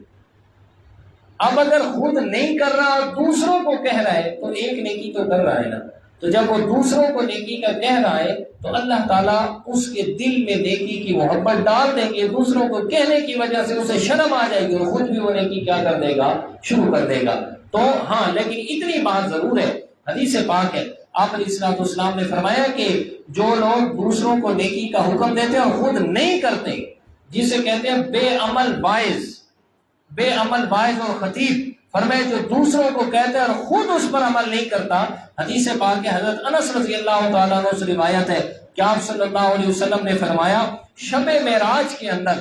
S1: اب اگر خود نہیں کر رہا اور دوسروں کو کہہ رہا ہے تو ایک نیکی تو کر رہا ہے نا۔ تو جب وہ دوسروں کو نیکی کا کہہ رہا ہے تو اللہ تعالیٰ اس کے دل میں نیکی کی محبت ڈال دیں گے، دوسروں کو کہنے کی وجہ سے اسے شرم آ جائے گی اور خود بھی وہ نیکی کیا کر دے گا، شروع کر دے گا۔ تو ہاں لیکن اتنی بات ضرور ہے، حدیث پاک ہے، آپ علیہ الصلوۃ والسلام نے فرمایا کہ جو لوگ دوسروں کو نیکی کا حکم دیتے ہیں اور خود نہیں کرتے، جسے کہتے ہیں بے عمل واعظ، بے عمل واعظ اور خطیب، فرمائے جو دوسروں کو کہتے ہیں اور خود اس پر عمل نہیں کرتا۔ حدیث پاک کے حضرت انس رضی اللہ تعالیٰ عنہ سے روایت ہے کہ آپ صلی اللہ علیہ وسلم نے فرمایا شب معراج کے اندر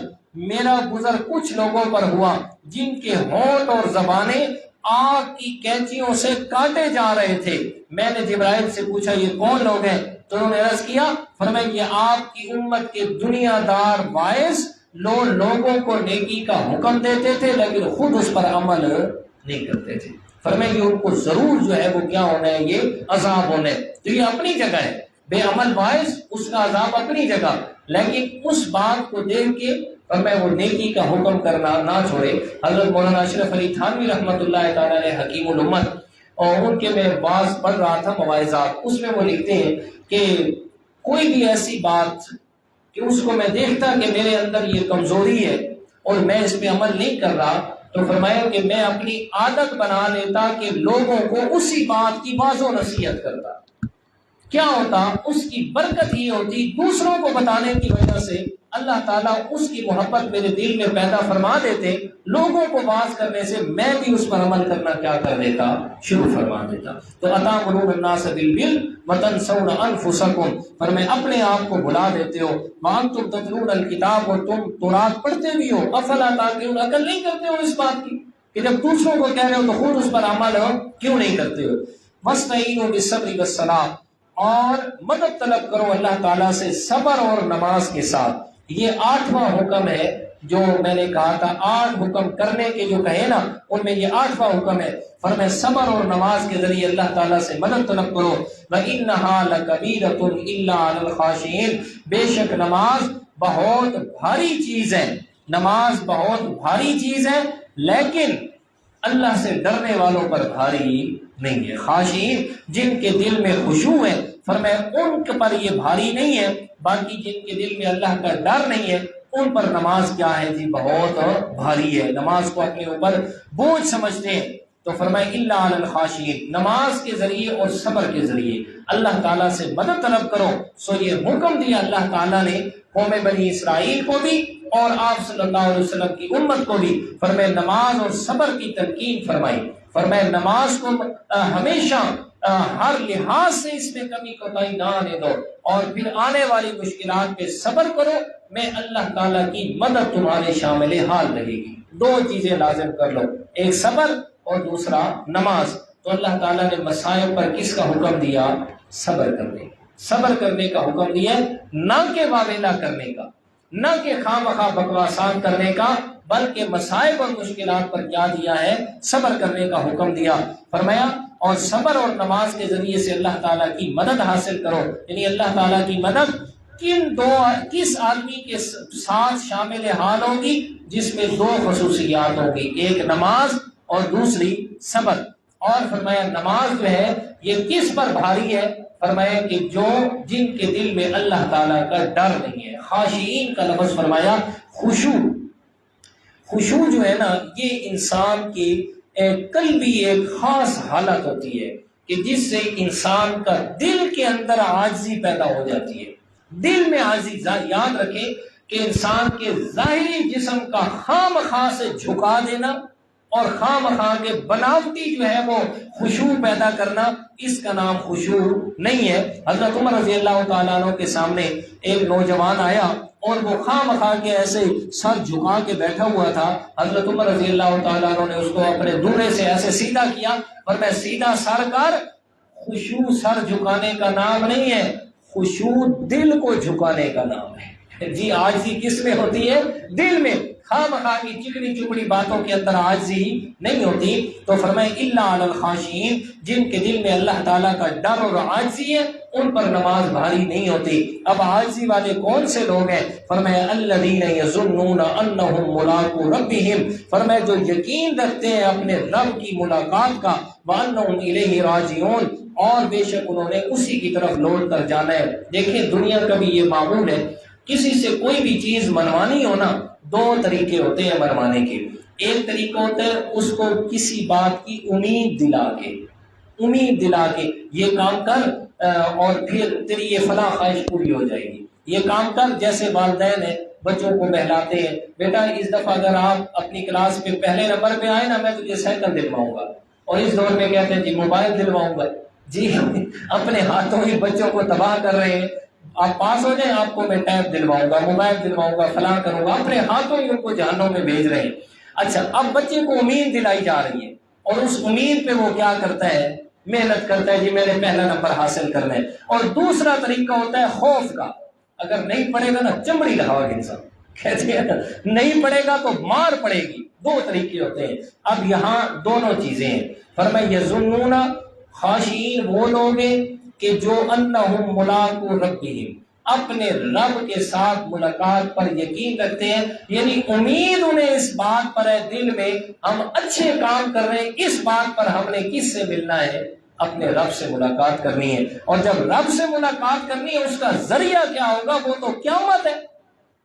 S1: میرا گزر کچھ لوگوں پر ہوا جن کے ہونٹ اور زبانیں آگ کی کینچیوں سے کاٹے جا رہے تھے۔ میں نے جبرائیل سے پوچھا یہ کون لوگ ہیں؟ تو انہوں نے عرض کیا، فرمایا یہ آپ کی امت کے دنیا دار باعث لوگوں کو نیکی کا حکم دیتے تھے لیکن خود اس پر عمل نہیں کرتے تھے۔ فرمایا کہ ان کو ضرور جو ہے وہ کیا ہونا ہے، یہ عذاب ہونا ہے۔ تو یہ اپنی جگہ ہے، بے عمل باعث اس کا عذاب اپنی جگہ، لیکن اس بات کو دیکھ کے اور میں وہ نیکی کا حکم کرنا نہ چھوڑے۔ حضرت مولانا اشرف علی تھانوی رحمۃ اللہ تعالیٰ علیہ حکیم الامت، اور ان کے میں بعض پڑھ رہا تھا مواعظات، اس میں وہ لکھتے ہیں کہ کوئی بھی ایسی بات کہ اس کو میں دیکھتا کہ میرے اندر یہ کمزوری ہے اور میں اس پہ عمل نہیں کر رہا، تو فرمایا کہ میں اپنی عادت بنا لیتا کہ لوگوں کو اسی بات کی واضح و نصیحت کرتا۔ کیا ہوتا؟ اس کی برکت یہ ہوتی، دوسروں کو بتانے کی وجہ سے اللہ تعالیٰ اس کی محبت میرے دل میں پیدا فرما دیتے، لوگوں کو باز کرنے سے میں بھی اس پر عمل کرنا کیا کر دیتا، شروع فرما دیتا۔ تو اتامرون الناس بالبر وتنسون انفسکم، پر میں اپنے آپ کو بھلا دیتے ہو، وانتم تتلون الکتاب، اور تم تورات پڑھتے بھی ہو، افلا تعقلون، عقل نہیں کرتے ہو اس بات کی کہ جب دوسروں کو کہہ رہے ہو تو خود اس پر عمل ہو کیوں نہیں کرتے ہو۔ واستعینوا بالصبر والصلاۃ، اور مدد طلب کرو اللہ تعالیٰ سے صبر اور نماز کے ساتھ۔ یہ 8واں حکم ہے جو میں نے کہا تھا، 8 حکم کرنے کے جو کہے نا ان میں یہ 8واں حکم ہے۔ فرمائے صبر اور نماز کے ذریعے اللہ تعالیٰ سے مدد طلب کرو۔ وَإِنَّهَا لَكَبِيرَةٌ إِلَّا عَلَى الْخَاشِعِينَ، بے شک نماز بہت بھاری چیز ہے، نماز بہت بھاری چیز ہے، لیکن اللہ سے ڈرنے والوں پر بھاری نہیں ہے۔ خاشعین، جن کے دل میں خشوع ہے، فرمایا ان کے پر یہ بھاری نہیں ہے، باقی جن کے دل میں اللہ کا ڈر نہیں ہے ان پر نماز کیا ہے جی، بہت بھاری ہے، نماز کو اپنے اوپر بوجھ سمجھتے ہیں۔ تو فرمایا الا علی الخاشعین، نماز کے ذریعے اور صبر کے ذریعے اللہ تعالیٰ سے مدد طلب کرو۔ سو یہ حکم دیا اللہ تعالیٰ نے قوم بنی اسرائیل کو بھی اور آپ صلی اللہ علیہ وسلم کی امت کو بھی، فرمایا نماز اور صبر کی تلقین فرمائی۔ فرمایا نماز کو ہمیشہ ہر لحاظ سے اس میں کمی کوتاہی نہ آنے دو، اور پھر آنے والی مشکلات پہ صبر کرو، میں اللہ تعالیٰ کی مدد تمہارے شامل حال رہے گی۔ 2 چیزیں لازم کر لو، ایک صبر اور دوسرا نماز۔ تو اللہ تعالیٰ نے مصائب پر کس کا حکم دیا؟ صبر کرنے، صبر کرنے کا حکم دیا، نہ کہ واویلا کرنے کا، نہ کہ خواہ مخواہ بکواسات کرنے کا، بلکہ مصائب اور مشکلات پر کیا دیا ہے؟ صبر کرنے کا حکم دیا۔ فرمایا اور صبر اور نماز کے ذریعے سے اللہ تعالیٰ کی مدد حاصل کرو۔ یعنی اللہ تعالیٰ کی مدد کس آدمی کے ساتھ شامل حال ہوگی؟ جس میں 2 خصوصیات ہوگی، ایک نماز اور دوسری صبر۔ اور فرمایا نماز جو ہے یہ کس پر بھاری ہے؟ فرمایا کہ جن کے دل میں اللہ تعالیٰ کا ڈر نہیں ہے۔ خاشعین کا لفظ فرمایا خشوع، خشوع جو ہے نا یہ انسان کی قلبی ایک خاص حالت ہوتی ہے کہ جس سے انسان کا دل کے اندر عاجزی پیدا ہو جاتی ہے۔ دل میں عاجزی، یاد رکھیں کہ انسان کے ظاہری جسم کا خواہ مخواہ سے جھکا دینا اور خواہ مخواہ کے بناوٹی جو ہے وہ خشوع پیدا کرنا، اس کا نام خشوع نہیں ہے۔ حضرت عمر رضی اللہ تعالیٰ عنہ کے سامنے ایک نوجوان آیا اور وہ خواہ مخواہ کے ایسے سر جھکا کے بیٹھا ہوا تھا۔ حضرت عمر رضی اللہ تعالیٰ عنہ نے اس کو اپنے دورے سے ایسے سیدھا کیا، اور میں سیدھا سر کر۔ خشوع سر جھکانے کا نام نہیں ہے، خشوع دل کو جھکانے کا نام ہے۔ جی عاجزی کس میں ہوتی ہے؟ دل میں۔ خواہ مخواہ کی چکڑی چپڑی باتوں کے اندر عاجزی نہیں ہوتی۔ تو فرمائے الا علی الخاشعین، جن کے دل میں اللہ تعالیٰ کا ڈر اور عاجزی ہے ان پر نماز بھاری نہیں ہوتی۔ اب عاجزی والے کون سے لوگ ہیں؟ فرمایا الذین یظنون انہم ملاقو ربہم، فرمایا جو یقین رکھتے ہیں اپنے رب کی ملاقات کا، وانہم الیہ راجعون، اور بے شک انہوں نے اسی کی طرف لوٹ کر جانا ہے۔ دیکھیں دنیا کا بھی یہ معمول ہے، کسی سے کوئی بھی چیز منوانی ہو نا 2 طریقے ہوتے ہیں منوانے کے۔ ایک طریقہ ہوتا ہے اس کو کسی بات کی امید دلا کے یہ کام کر اور پھر تیری یہ فلاں خواہش پوری ہو جائے گی، یہ کام کر۔ جیسے والدین ہیں بچوں کو بہلاتے ہیں، بیٹا اس دفعہ اگر آپ اپنی کلاس میں پہلے نمبر پہ آئے نا میں تجھے سائیکل دلواؤں گا، اور اس دور میں کہتے ہیں جی موبائل دلواؤں گا۔ جی اپنے ہاتھوں ہی بچوں کو تباہ کر رہے ہیں۔ آپ پاس ہو جائیں آپ کو میں ٹیب دلواؤں گا، موبائل دلواؤں گا، فلاں کروں گا، اپنے ہاتھوں ہی ان کو جہنم میں بھیج رہے ہیں۔ اچھا اب بچے کو امید دلائی جا رہی ہے اور اس امید پہ وہ کیا کرتا ہے؟ محنت کرتا ہے، جی میں نے پہلا نمبر حاصل کرنا ہے۔ اور دوسرا طریقہ ہوتا ہے خوف کا، اگر نہیں پڑھے گا نا چمڑی لگاؤ گے انسان، کہتے ہیں نہیں پڑھے گا تو مار پڑے گی۔ 2 طریقے ہوتے ہیں۔ اب یہاں دونوں چیزیں ہیں۔ فرمایا یظنون، خاشعین وہ لوگ ہیں کہ جو انہم ملاقو ربہم، اپنے رب کے ساتھ ملاقات پر یقین رکھتے ہیں، یعنی امید انہیں اس بات پر ہے دل میں، ہم اچھے کام کر رہے ہیں، اس بات پر ہم نے کس سے ملنا ہے؟ اپنے رب سے ملاقات کرنی ہے۔ اور جب رب سے ملاقات کرنی ہے، اس کا ذریعہ کیا ہوگا؟ وہ تو قیامت ہے۔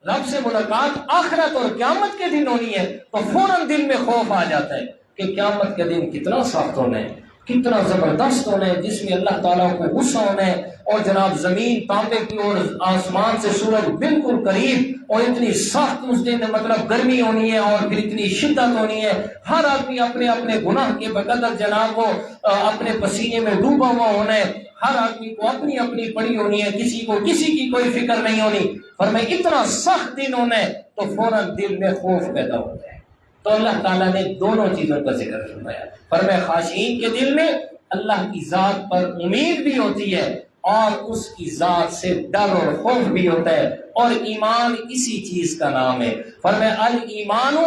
S1: رب سے ملاقات آخرت اور قیامت کے دن ہونی ہے، تو فوراً دل میں خوف آ جاتا ہے کہ قیامت کے دن کتنا سخت ہونا ہے، کتنا زبردست ہونا ہے، جس میں اللہ تعالیٰ کو غصہ ہونا ہے، اور جناب زمین تانبے کی اور آسمان سے سورج بالکل قریب، اور اتنی سخت اس دن مطلب گرمی ہونی ہے، اور پھر اتنی شدت ہونی ہے، ہر آدمی اپنے اپنے گناہ کے بقدر جناب وہ اپنے پسینے میں ڈوبا ہوا ہونا ہے، ہر آدمی کو اپنی اپنی پڑی ہونی ہے، کسی کو کسی کی کوئی فکر نہیں ہونی۔ فرمایا اتنا سخت دن ہونا ہے تو فوراً دل میں خوف پیدا ہوتا ہے۔ تو اللہ تعالیٰ نے دونوں چیزوں کا ذکر فرمایا۔ فرمایا خاشعین کے دل میں اللہ کی ذات پر امید بھی ہوتی ہے، اور اس کی ذات سے ڈر اور خوف بھی ہوتا ہے، اور ایمان اسی چیز کا نام ہے۔ فرمایا الایمان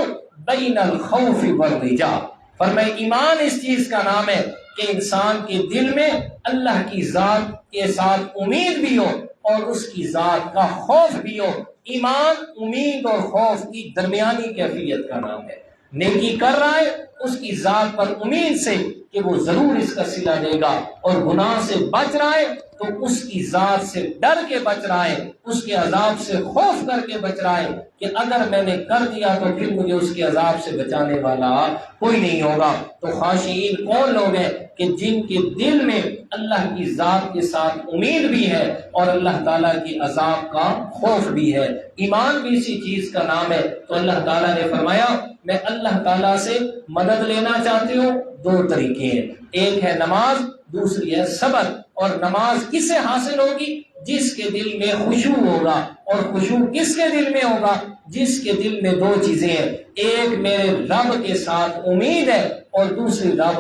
S1: بین الخوف والرجاء، فرمایا ایمان اس چیز کا نام ہے کہ انسان کے دل میں اللہ کی ذات کے ساتھ امید بھی ہو اور اس کی ذات کا خوف بھی ہو۔ ایمان امید اور خوف کی درمیانی کیفیت کا نام ہے۔ نیکی کر رہا ہے اس کی ذات پر امید سے کہ وہ ضرور اس کا صلہ دے گا، اور گناہ سے بچ رہا ہے تو اس کی ذات سے ڈر کے بچ رہا ہے، اس کے عذاب سے خوف کر کے بچ رہا ہے کہ اگر میں نے کر دیا تو پھر مجھے اس کے عذاب سے بچانے والا کوئی نہیں ہوگا۔ تو خاشعین کون لوگ ہیں؟ کہ جن کے دل میں اللہ کی ذات کے ساتھ امید بھی ہے اور اللہ تعالیٰ کی عذاب کا خوف بھی ہے۔ ایمان بھی اسی چیز کا نام ہے۔ تو اللہ تعالیٰ نے فرمایا میں اللہ تعالیٰ سے مدد لینا چاہتی ہوں، دو طریقے ہیں، ایک ہے نماز، دوسری ہے صبر۔ اور نماز کس سے حاصل ہوگی؟ جس کے دل میں خشوع ہوگا، اور خشوع کس کے دل میں ہوگا؟ جس کے دل میں دو چیزیں ہیں، ایک میرے رب کے ساتھ امید ہے، اور دوسری رب